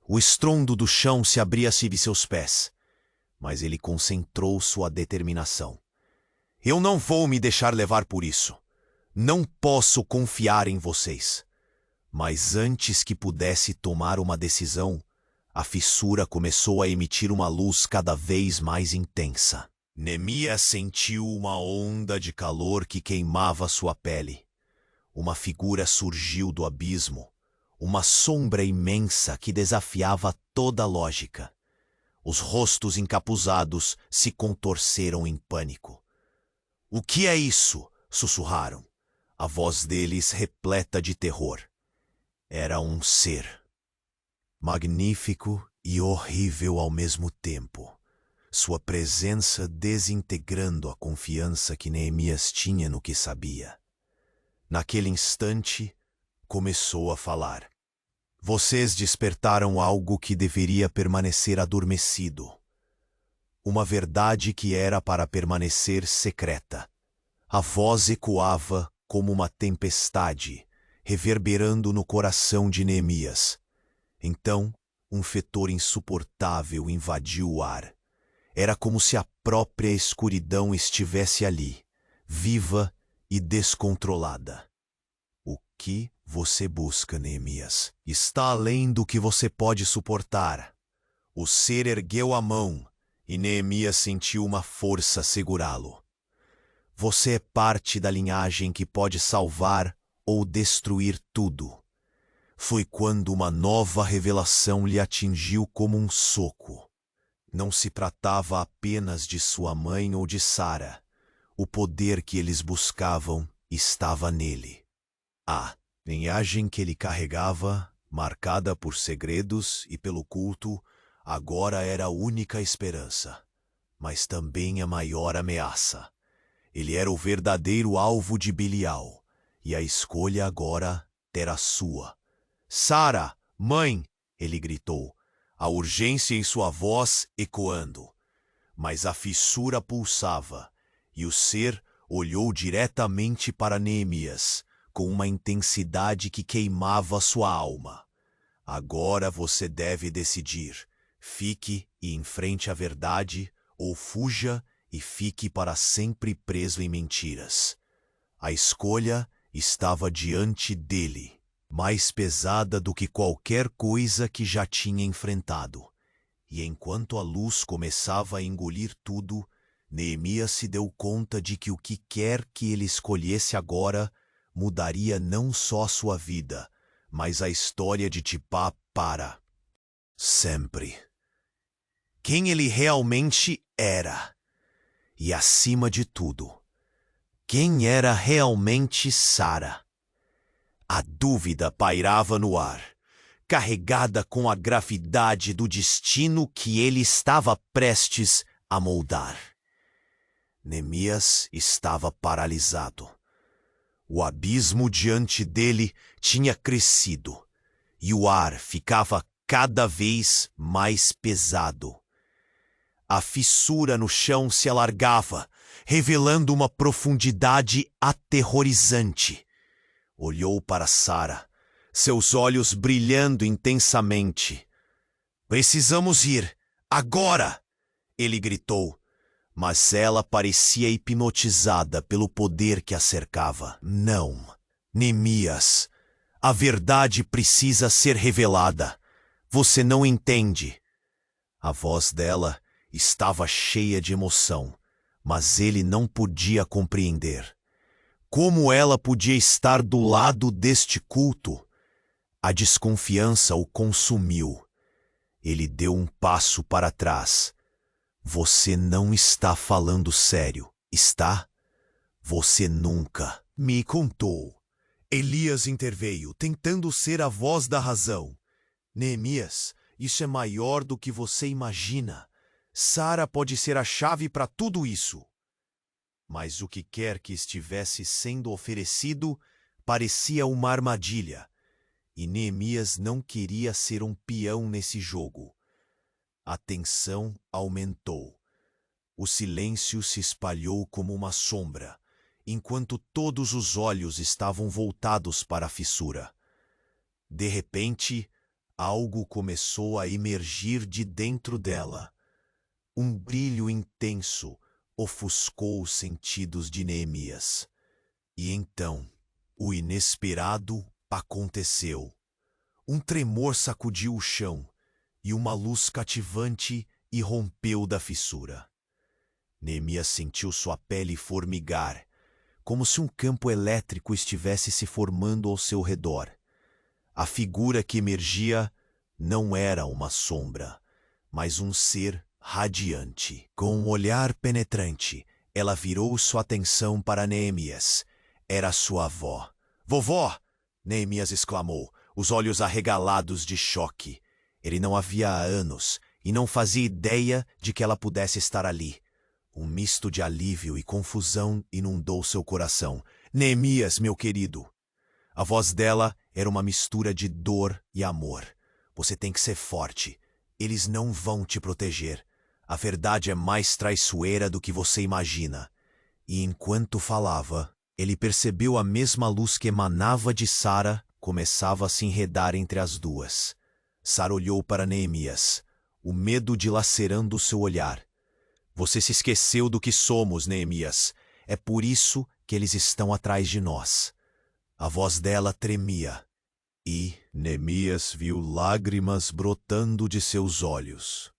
O estrondo do chão se abria sob seus pés, mas ele concentrou sua determinação. Eu não vou me deixar levar por isso. Não posso confiar em vocês. Mas antes que pudesse tomar uma decisão, a fissura começou a emitir uma luz cada vez mais intensa. Neemias sentiu uma onda de calor que queimava sua pele. Uma figura surgiu do abismo, uma sombra imensa que desafiava toda a lógica. Os rostos encapuzados se contorceram em pânico. O que é isso? Sussurraram, a voz deles repleta de terror. Era um ser. Magnífico e horrível ao mesmo tempo. Sua presença desintegrando a confiança que Neemias tinha no que sabia. Naquele instante, começou a falar. Vocês despertaram algo que deveria permanecer adormecido. Uma verdade que era para permanecer secreta. A voz ecoava como uma tempestade, reverberando no coração de Neemias. Então, um fedor insuportável invadiu o ar. Era como se a própria escuridão estivesse ali, viva e descontrolada. O que você busca, Neemias? Está além do que você pode suportar. O ser ergueu a mão e Neemias sentiu uma força segurá-lo. Você é parte da linhagem que pode salvar ou destruir tudo. Foi quando uma nova revelação lhe atingiu como um soco. Não se tratava apenas de sua mãe ou de Sara. O poder que eles buscavam estava nele. A linhagem que ele carregava, marcada por segredos e pelo culto, agora era a única esperança, mas também a maior ameaça. Ele era o verdadeiro alvo de Belial, e a escolha agora era sua. Sara, mãe, ele gritou, a urgência em sua voz ecoando. Mas a fissura pulsava, e o ser olhou diretamente para Neemias, com uma intensidade que queimava sua alma. Agora você deve decidir. Fique e enfrente a verdade, ou fuja e fique para sempre preso em mentiras. A escolha estava diante dele, mais pesada do que qualquer coisa que já tinha enfrentado. E enquanto a luz começava a engolir tudo, Neemias se deu conta de que o que quer que ele escolhesse agora mudaria não só sua vida, mas a história de Tipá para sempre. Quem ele realmente era. E acima de tudo, quem era realmente Sara? A dúvida pairava no ar, carregada com a gravidade do destino que ele estava prestes a moldar. Neemias estava paralisado. O abismo diante dele tinha crescido, e o ar ficava cada vez mais pesado. A fissura no chão se alargava, revelando uma profundidade aterrorizante. Olhou para Sara, seus olhos brilhando intensamente. Precisamos ir, agora! Ele gritou, mas ela parecia hipnotizada pelo poder que a cercava. Não, Neemias, a verdade precisa ser revelada. Você não entende. A voz dela estava cheia de emoção, mas ele não podia compreender. Como ela podia estar do lado deste culto? A desconfiança o consumiu. Ele deu um passo para trás. Você não está falando sério, está? Você nunca me contou. Elias interveio, tentando ser a voz da razão. Neemias, isso é maior do que você imagina. Sara pode ser a chave para tudo isso. Mas o que quer que estivesse sendo oferecido parecia uma armadilha. E Neemias não queria ser um peão nesse jogo. A tensão aumentou. O silêncio se espalhou como uma sombra, enquanto todos os olhos estavam voltados para a fissura. De repente, algo começou a emergir de dentro dela. Um brilho intenso ofuscou os sentidos de Neemias. E então, o inesperado aconteceu. Um tremor sacudiu o chão e uma luz cativante irrompeu da fissura. Neemias sentiu sua pele formigar, como se um campo elétrico estivesse se formando ao seu redor. A figura que emergia não era uma sombra, mas um ser radiante. Com um olhar penetrante, ela virou sua atenção para Neemias. Era sua avó. "Vovó!" Neemias exclamou, os olhos arregalados de choque. Ele não a via há anos e não fazia ideia de que ela pudesse estar ali. Um misto de alívio e confusão inundou seu coração. "Neemias, meu querido!" A voz dela era uma mistura de dor e amor. "Você tem que ser forte. Eles não vão te proteger. A verdade é mais traiçoeira do que você imagina." E enquanto falava, ele percebeu a mesma luz que emanava de Sara começava a se enredar entre as duas. Sara olhou para Neemias, o medo dilacerando seu olhar. "Você se esqueceu do que somos, Neemias. É por isso que eles estão atrás de nós." A voz dela tremia. E Neemias viu lágrimas brotando de seus olhos.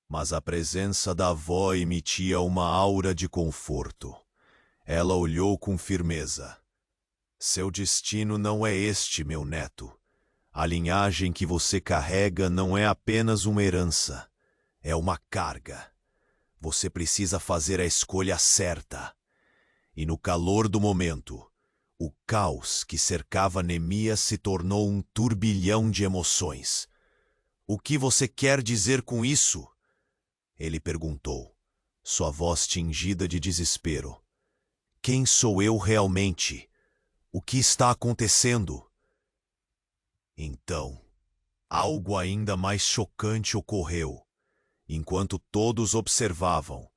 Mas a presença da avó emitia uma aura de conforto. Ela olhou com firmeza. "Seu destino não é este, meu neto. A linhagem que você carrega não é apenas uma herança. É uma carga. Você precisa fazer a escolha certa." E no calor do momento, o caos que cercava Neemias se tornou um turbilhão de emoções. "O que você quer dizer com isso?" ele perguntou, sua voz tingida de desespero. "Quem sou eu realmente? O que está acontecendo?" Então, algo ainda mais chocante ocorreu. Enquanto todos observavam,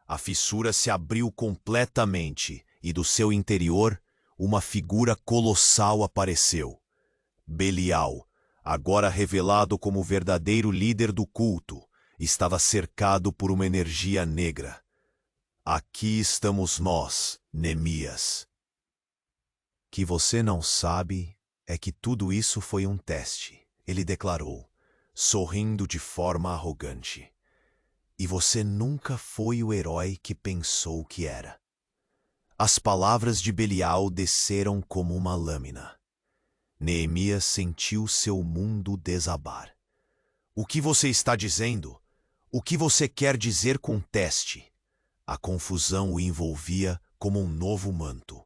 a fissura se abriu completamente e do seu interior uma figura colossal apareceu. Belial, agora revelado como o verdadeiro líder do culto, estava cercado por uma energia negra. "Aqui estamos nós, Neemias. Que você não sabe é que tudo isso foi um teste", ele declarou, sorrindo de forma arrogante. "E você nunca foi o herói que pensou que era." As palavras de Belial desceram como uma lâmina. Neemias sentiu seu mundo desabar. "O que você está dizendo? O que você quer dizer com teste?" A confusão o envolvia como um novo manto.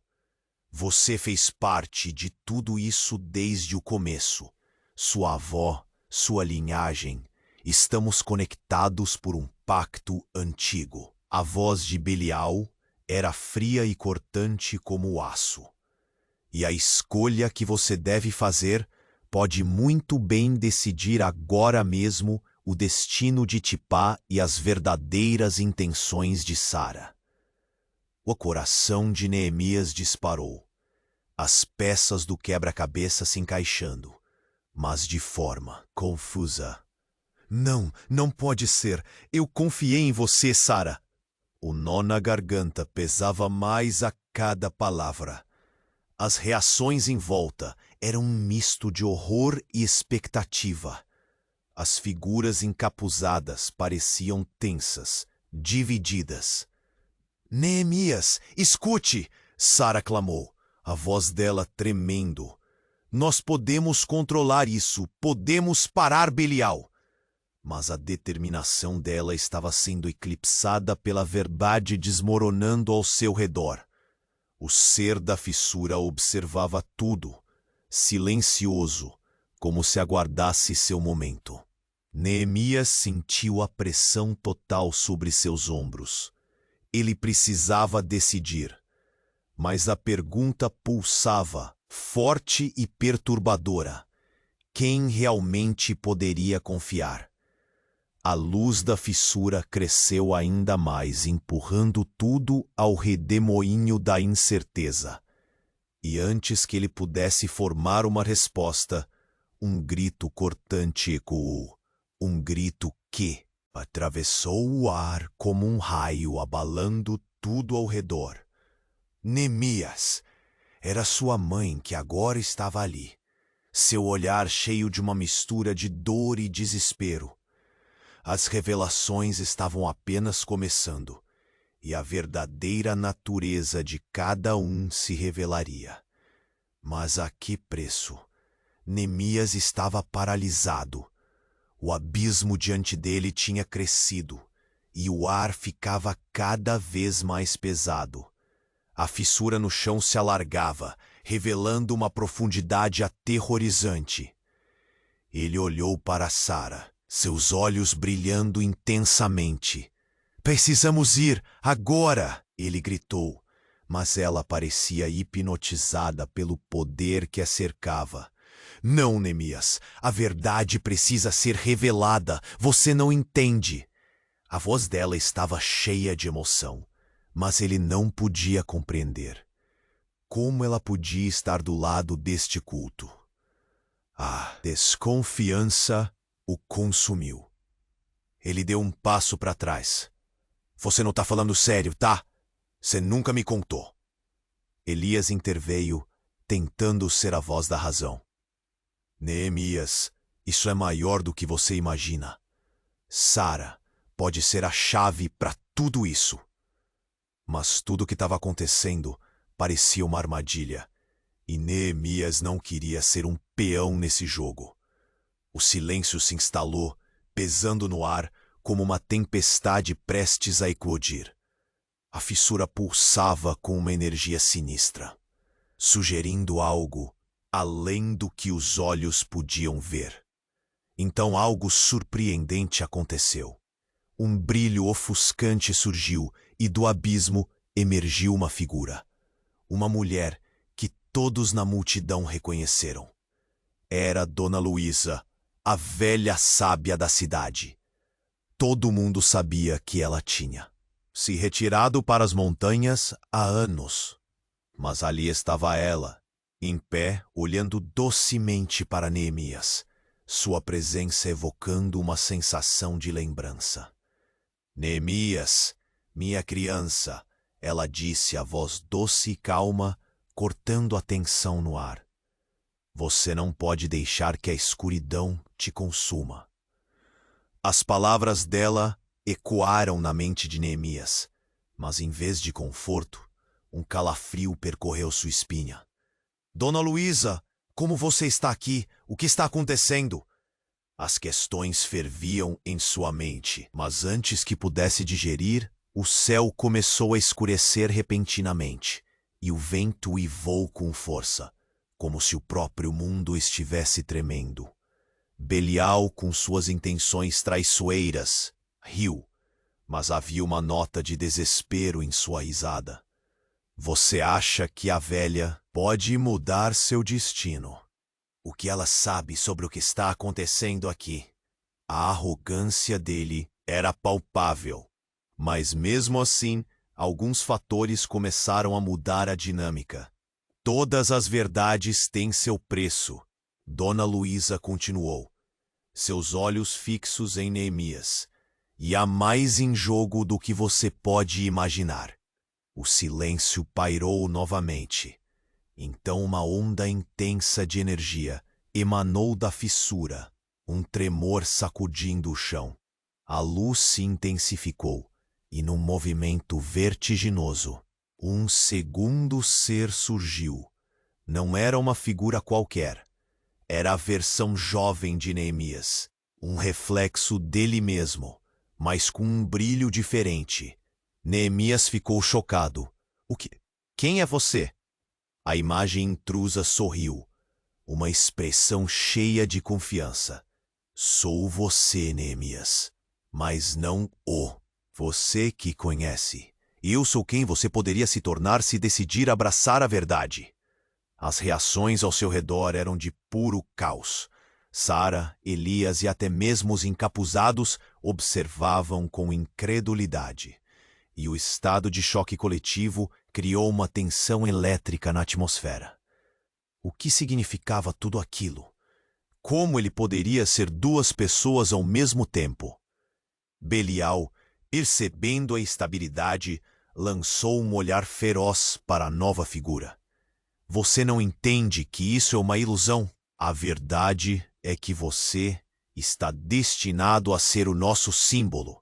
"Você fez parte de tudo isso desde o começo. Sua avó, sua linhagem. Estamos conectados por um pacto antigo." A voz de Belial era fria e cortante como o aço. "E a escolha que você deve fazer pode muito bem decidir agora mesmo o destino de Tipá e as verdadeiras intenções de Sara." O coração de Neemias disparou, as peças do quebra-cabeça se encaixando, mas de forma confusa. "Não, não pode ser. Eu confiei em você, Sara." O nó na garganta pesava mais a cada palavra. As reações em volta eram um misto de horror e expectativa. As figuras encapuzadas pareciam tensas, divididas. "Neemias, escute!" Sara clamou, a voz dela tremendo. "Nós podemos controlar isso, podemos parar Belial." Mas a determinação dela estava sendo eclipsada pela verdade desmoronando ao seu redor. O ser da fissura observava tudo, silencioso, como se aguardasse seu momento. Neemias sentiu a pressão total sobre seus ombros. Ele precisava decidir, mas a pergunta pulsava, forte e perturbadora. Quem realmente poderia confiar? A luz da fissura cresceu ainda mais, empurrando tudo ao redemoinho da incerteza. E antes que ele pudesse formar uma resposta, um grito cortante ecoou. Um grito que atravessou o ar como um raio, abalando tudo ao redor. Neemias! Era sua mãe que agora estava ali. Seu olhar cheio de uma mistura de dor e desespero. As revelações estavam apenas começando, e a verdadeira natureza de cada um se revelaria. Mas a que preço? Neemias estava paralisado. O abismo diante dele tinha crescido, e o ar ficava cada vez mais pesado. A fissura no chão se alargava, revelando uma profundidade aterrorizante. Ele olhou para Sara, seus olhos brilhando intensamente. "Precisamos ir, agora!" ele gritou, mas ela parecia hipnotizada pelo poder que a cercava. "Não, Neemias, a verdade precisa ser revelada, você não entende." A voz dela estava cheia de emoção, mas ele não podia compreender. Como ela podia estar do lado deste culto? A desconfiança o consumiu. Ele deu um passo para trás. "Você não está falando sério, tá? Você nunca me contou." Elias interveio, tentando ser a voz da razão. "Neemias, isso é maior do que você imagina. Sara pode ser a chave para tudo isso." Mas tudo o que estava acontecendo parecia uma armadilha, e Neemias não queria ser um peão nesse jogo. O silêncio se instalou, pesando no ar como uma tempestade prestes a eclodir. A fissura pulsava com uma energia sinistra, sugerindo algo além do que os olhos podiam ver. Então algo surpreendente aconteceu. Um brilho ofuscante surgiu e do abismo emergiu uma figura. Uma mulher que todos na multidão reconheceram. Era Dona Luísa, a velha sábia da cidade. Todo mundo sabia que ela tinha se retirado para as montanhas há anos. Mas ali estava ela, em pé, olhando docemente para Neemias, sua presença evocando uma sensação de lembrança. "Neemias, minha criança," ela disse, a voz doce e calma, cortando a tensão no ar. "Você não pode deixar que a escuridão te consuma." As palavras dela ecoaram na mente de Neemias, mas em vez de conforto, um calafrio percorreu sua espinha. "Dona Luísa, como você está aqui? O que está acontecendo?" As questões ferviam em sua mente, mas antes que pudesse digerir, o céu começou a escurecer repentinamente, e o vento uivou com força, como se o próprio mundo estivesse tremendo. Belial, com suas intenções traiçoeiras, riu, mas havia uma nota de desespero em sua risada. "Você acha que a velha pode mudar seu destino? O que ela sabe sobre o que está acontecendo aqui?" A arrogância dele era palpável, mas mesmo assim, alguns fatores começaram a mudar a dinâmica. "Todas as verdades têm seu preço," Dona Luísa continuou, seus olhos fixos em Neemias. "E há mais em jogo do que você pode imaginar." O silêncio pairou novamente. Então uma onda intensa de energia emanou da fissura, um tremor sacudindo o chão. A luz se intensificou, e num movimento vertiginoso, um segundo ser surgiu. Não era uma figura qualquer. Era a versão jovem de Neemias, um reflexo dele mesmo, mas com um brilho diferente. Neemias ficou chocado. O que? Quem é você? A imagem intrusa sorriu, uma expressão cheia de confiança. Sou você, Neemias, mas não o. Você que conhece. Eu sou quem você poderia se tornar se decidir abraçar a verdade. As reações ao seu redor eram de puro caos. Sara, Elias e até mesmo os encapuzados observavam com incredulidade. E o estado de choque coletivo criou uma tensão elétrica na atmosfera. O que significava tudo aquilo? Como ele poderia ser duas pessoas ao mesmo tempo? Belial, percebendo a instabilidade, lançou um olhar feroz para a nova figura. Você não entende que isso é uma ilusão? A verdade é que você está destinado a ser o nosso símbolo.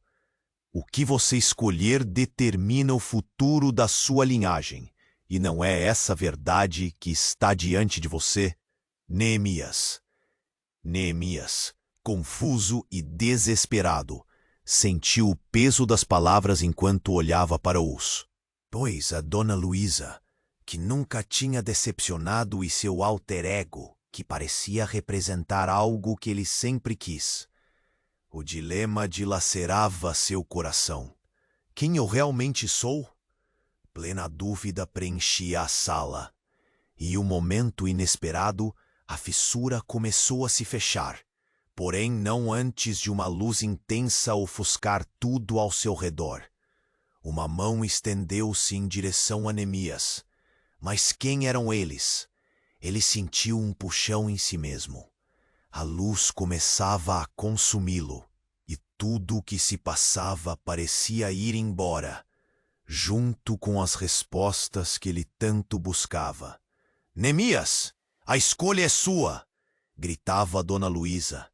O que você escolher determina o futuro da sua linhagem. E não é essa verdade que está diante de você? Neemias. Neemias, confuso e desesperado, sentiu o peso das palavras enquanto olhava para os. Pois a Dona Luísa, que nunca tinha decepcionado, e seu alter ego, que parecia representar algo que ele sempre quis. O dilema dilacerava seu coração. Quem eu realmente sou? Plena dúvida preenchia a sala. E um momento inesperado, a fissura começou a se fechar, porém não antes de uma luz intensa ofuscar tudo ao seu redor. Uma mão estendeu-se em direção a Neemias. Mas quem eram eles? Ele sentiu um puxão em si mesmo. A luz começava a consumi-lo, e tudo o que se passava parecia ir embora, junto com as respostas que ele tanto buscava. Neemias, a escolha é sua! Gritava Dona Luísa,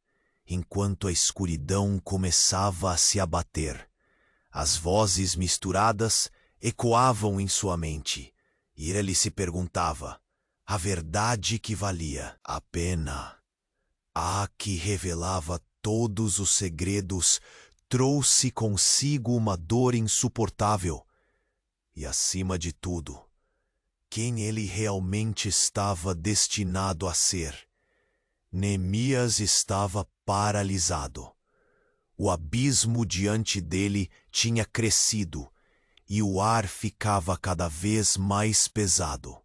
enquanto a escuridão começava a se abater. As vozes misturadas ecoavam em sua mente, e ele se perguntava: a verdade que valia a pena? A que revelava todos os segredos trouxe consigo uma dor insuportável. E, acima de tudo, quem ele realmente estava destinado a ser? Neemias estava paralisado. O abismo diante dele tinha crescido, e o ar ficava cada vez mais pesado.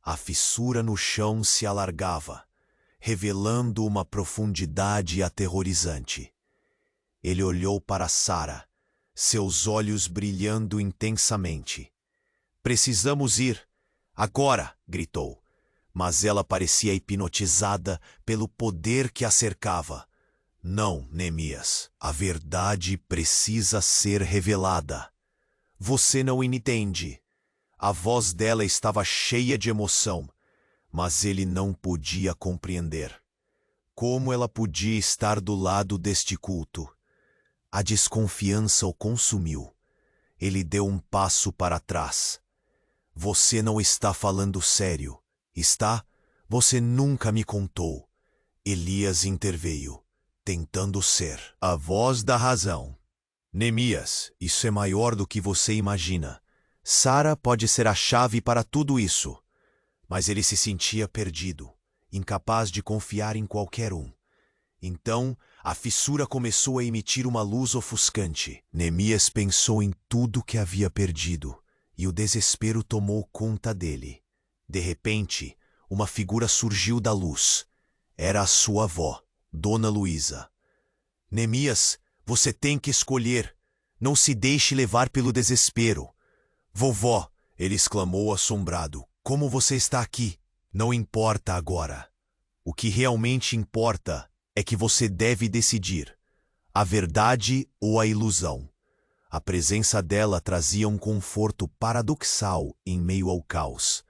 A fissura no chão se alargava, revelando uma profundidade aterrorizante. Ele olhou para Sara, seus olhos brilhando intensamente. Precisamos ir. Agora! Gritou. Mas ela parecia hipnotizada pelo poder que a cercava. Não, Neemias. A verdade precisa ser revelada. Você não entende. A voz dela estava cheia de emoção, mas ele não podia compreender. Como ela podia estar do lado deste culto? A desconfiança o consumiu. Ele deu um passo para trás. Você não está falando sério, está? Você nunca me contou. Elias interveio, tentando ser a voz da razão. Neemias, isso é maior do que você imagina. Sara pode ser a chave para tudo isso. Mas ele se sentia perdido, incapaz de confiar em qualquer um. Então, a fissura começou a emitir uma luz ofuscante. Neemias pensou em tudo que havia perdido, e o desespero tomou conta dele. De repente, uma figura surgiu da luz. Era a sua avó, Dona Luísa. Neemias, você tem que escolher. Não se deixe levar pelo desespero. Vovó, ele exclamou assombrado. Como você está aqui? Não importa agora. O que realmente importa é que você deve decidir: a verdade ou a ilusão. A presença dela trazia um conforto paradoxal em meio ao caos,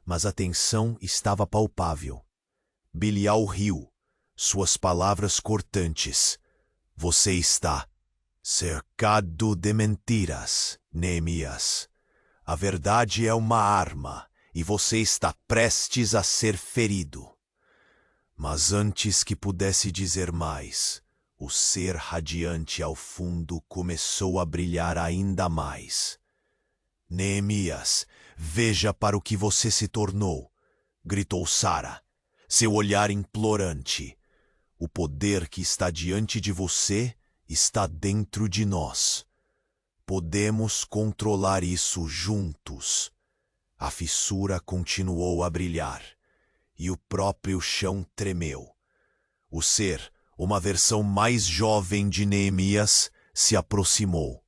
mas a tensão estava palpável. Belial riu, suas palavras cortantes. Você está cercado de mentiras, Neemias. A verdade é uma arma, e você está prestes a ser ferido. Mas antes que pudesse dizer mais, o ser radiante ao fundo começou a brilhar ainda mais. Neemias, veja para o que você se tornou, gritou Sara, seu olhar implorante. O poder que está diante de você está dentro de nós. Podemos controlar isso juntos. A fissura continuou a brilhar, e o próprio chão tremeu. O ser, uma versão mais jovem de Neemias, se aproximou.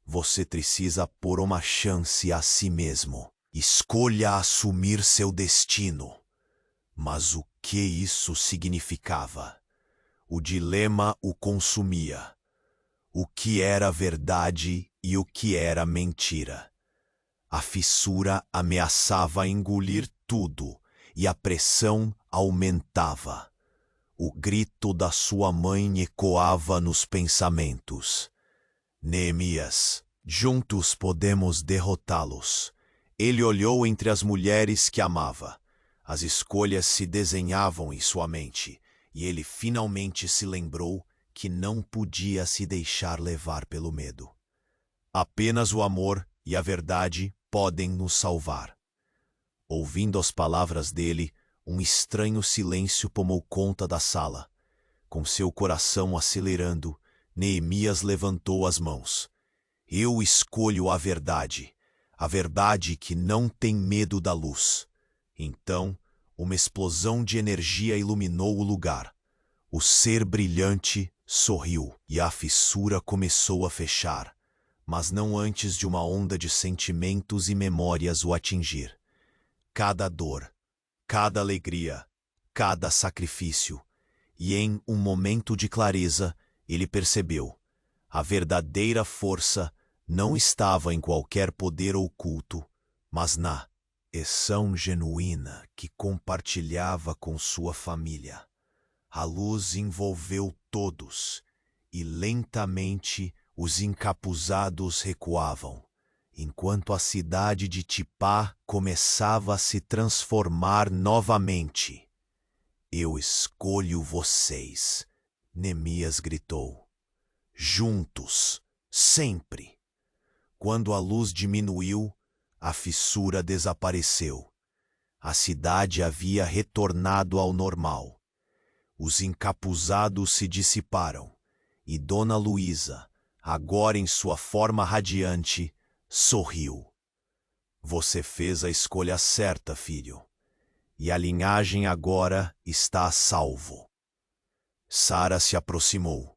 Você precisa pôr uma chance a si mesmo. Escolha assumir seu destino. Mas o que isso significava? O dilema o consumia. O que era verdade e o que era mentira? A fissura ameaçava engolir tudo e a pressão aumentava. O grito da sua mãe ecoava nos pensamentos. Neemias, juntos podemos derrotá-los. Ele olhou entre as mulheres que amava. As escolhas se desenhavam em sua mente, e ele finalmente se lembrou que não podia se deixar levar pelo medo. Apenas o amor e a verdade podem nos salvar. Ouvindo as palavras dele, um estranho silêncio tomou conta da sala. Com seu coração acelerando, Neemias levantou as mãos. Eu escolho a verdade que não tem medo da luz. Então, uma explosão de energia iluminou o lugar. O ser brilhante sorriu e a fissura começou a fechar, mas não antes de uma onda de sentimentos e memórias o atingir. Cada dor, cada alegria, cada sacrifício. E em um momento de clareza, ele percebeu: a verdadeira força não estava em qualquer poder oculto, mas na ação genuína que compartilhava com sua família. A luz envolveu todos, e lentamente os encapuzados recuavam, enquanto a cidade de Tipá começava a se transformar novamente. Eu escolho vocês, Neemias gritou. Juntos, sempre. Quando a luz diminuiu, a fissura desapareceu. A cidade havia retornado ao normal. Os encapuzados se dissiparam, e Dona Luísa, agora em sua forma radiante, sorriu. Você fez a escolha certa, filho, e a linhagem agora está a salvo. Sara se aproximou,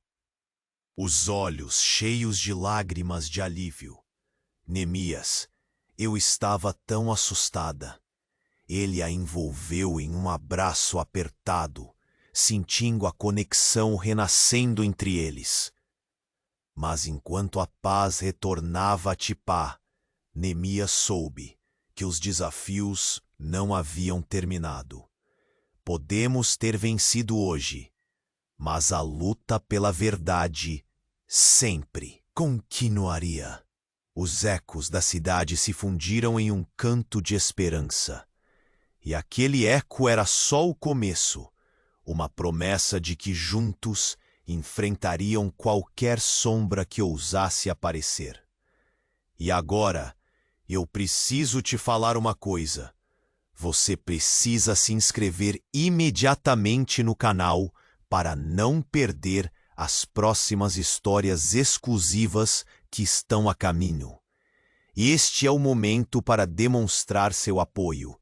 os olhos cheios de lágrimas de alívio. Neemias, eu estava tão assustada. Ele a envolveu em um abraço apertado, sentindo a conexão renascendo entre eles. Mas enquanto a paz retornava a Tipá, Neemias soube que os desafios não haviam terminado. Podemos ter vencido hoje, mas a luta pela verdade sempre continuaria. Os ecos da cidade se fundiram em um canto de esperança. E aquele eco era só o começo, uma promessa de que juntos enfrentariam qualquer sombra que ousasse aparecer. E agora, eu preciso te falar uma coisa. Você precisa se inscrever imediatamente no canal para não perder as próximas histórias exclusivas que estão a caminho. Este é o momento para demonstrar seu apoio.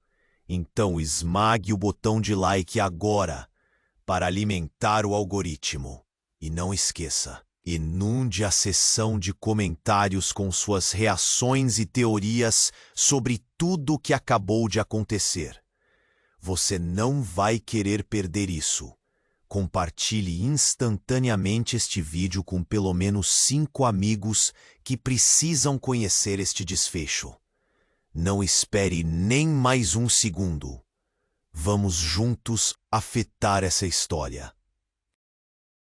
Então esmague o botão de like agora para alimentar o algoritmo. E não esqueça, inunde a seção de comentários com suas reações e teorias sobre tudo o que acabou de acontecer. Você não vai querer perder isso. Compartilhe instantaneamente este vídeo com pelo menos 5 amigos que precisam conhecer este desfecho. Não espere nem mais um segundo. Vamos juntos afetar essa história.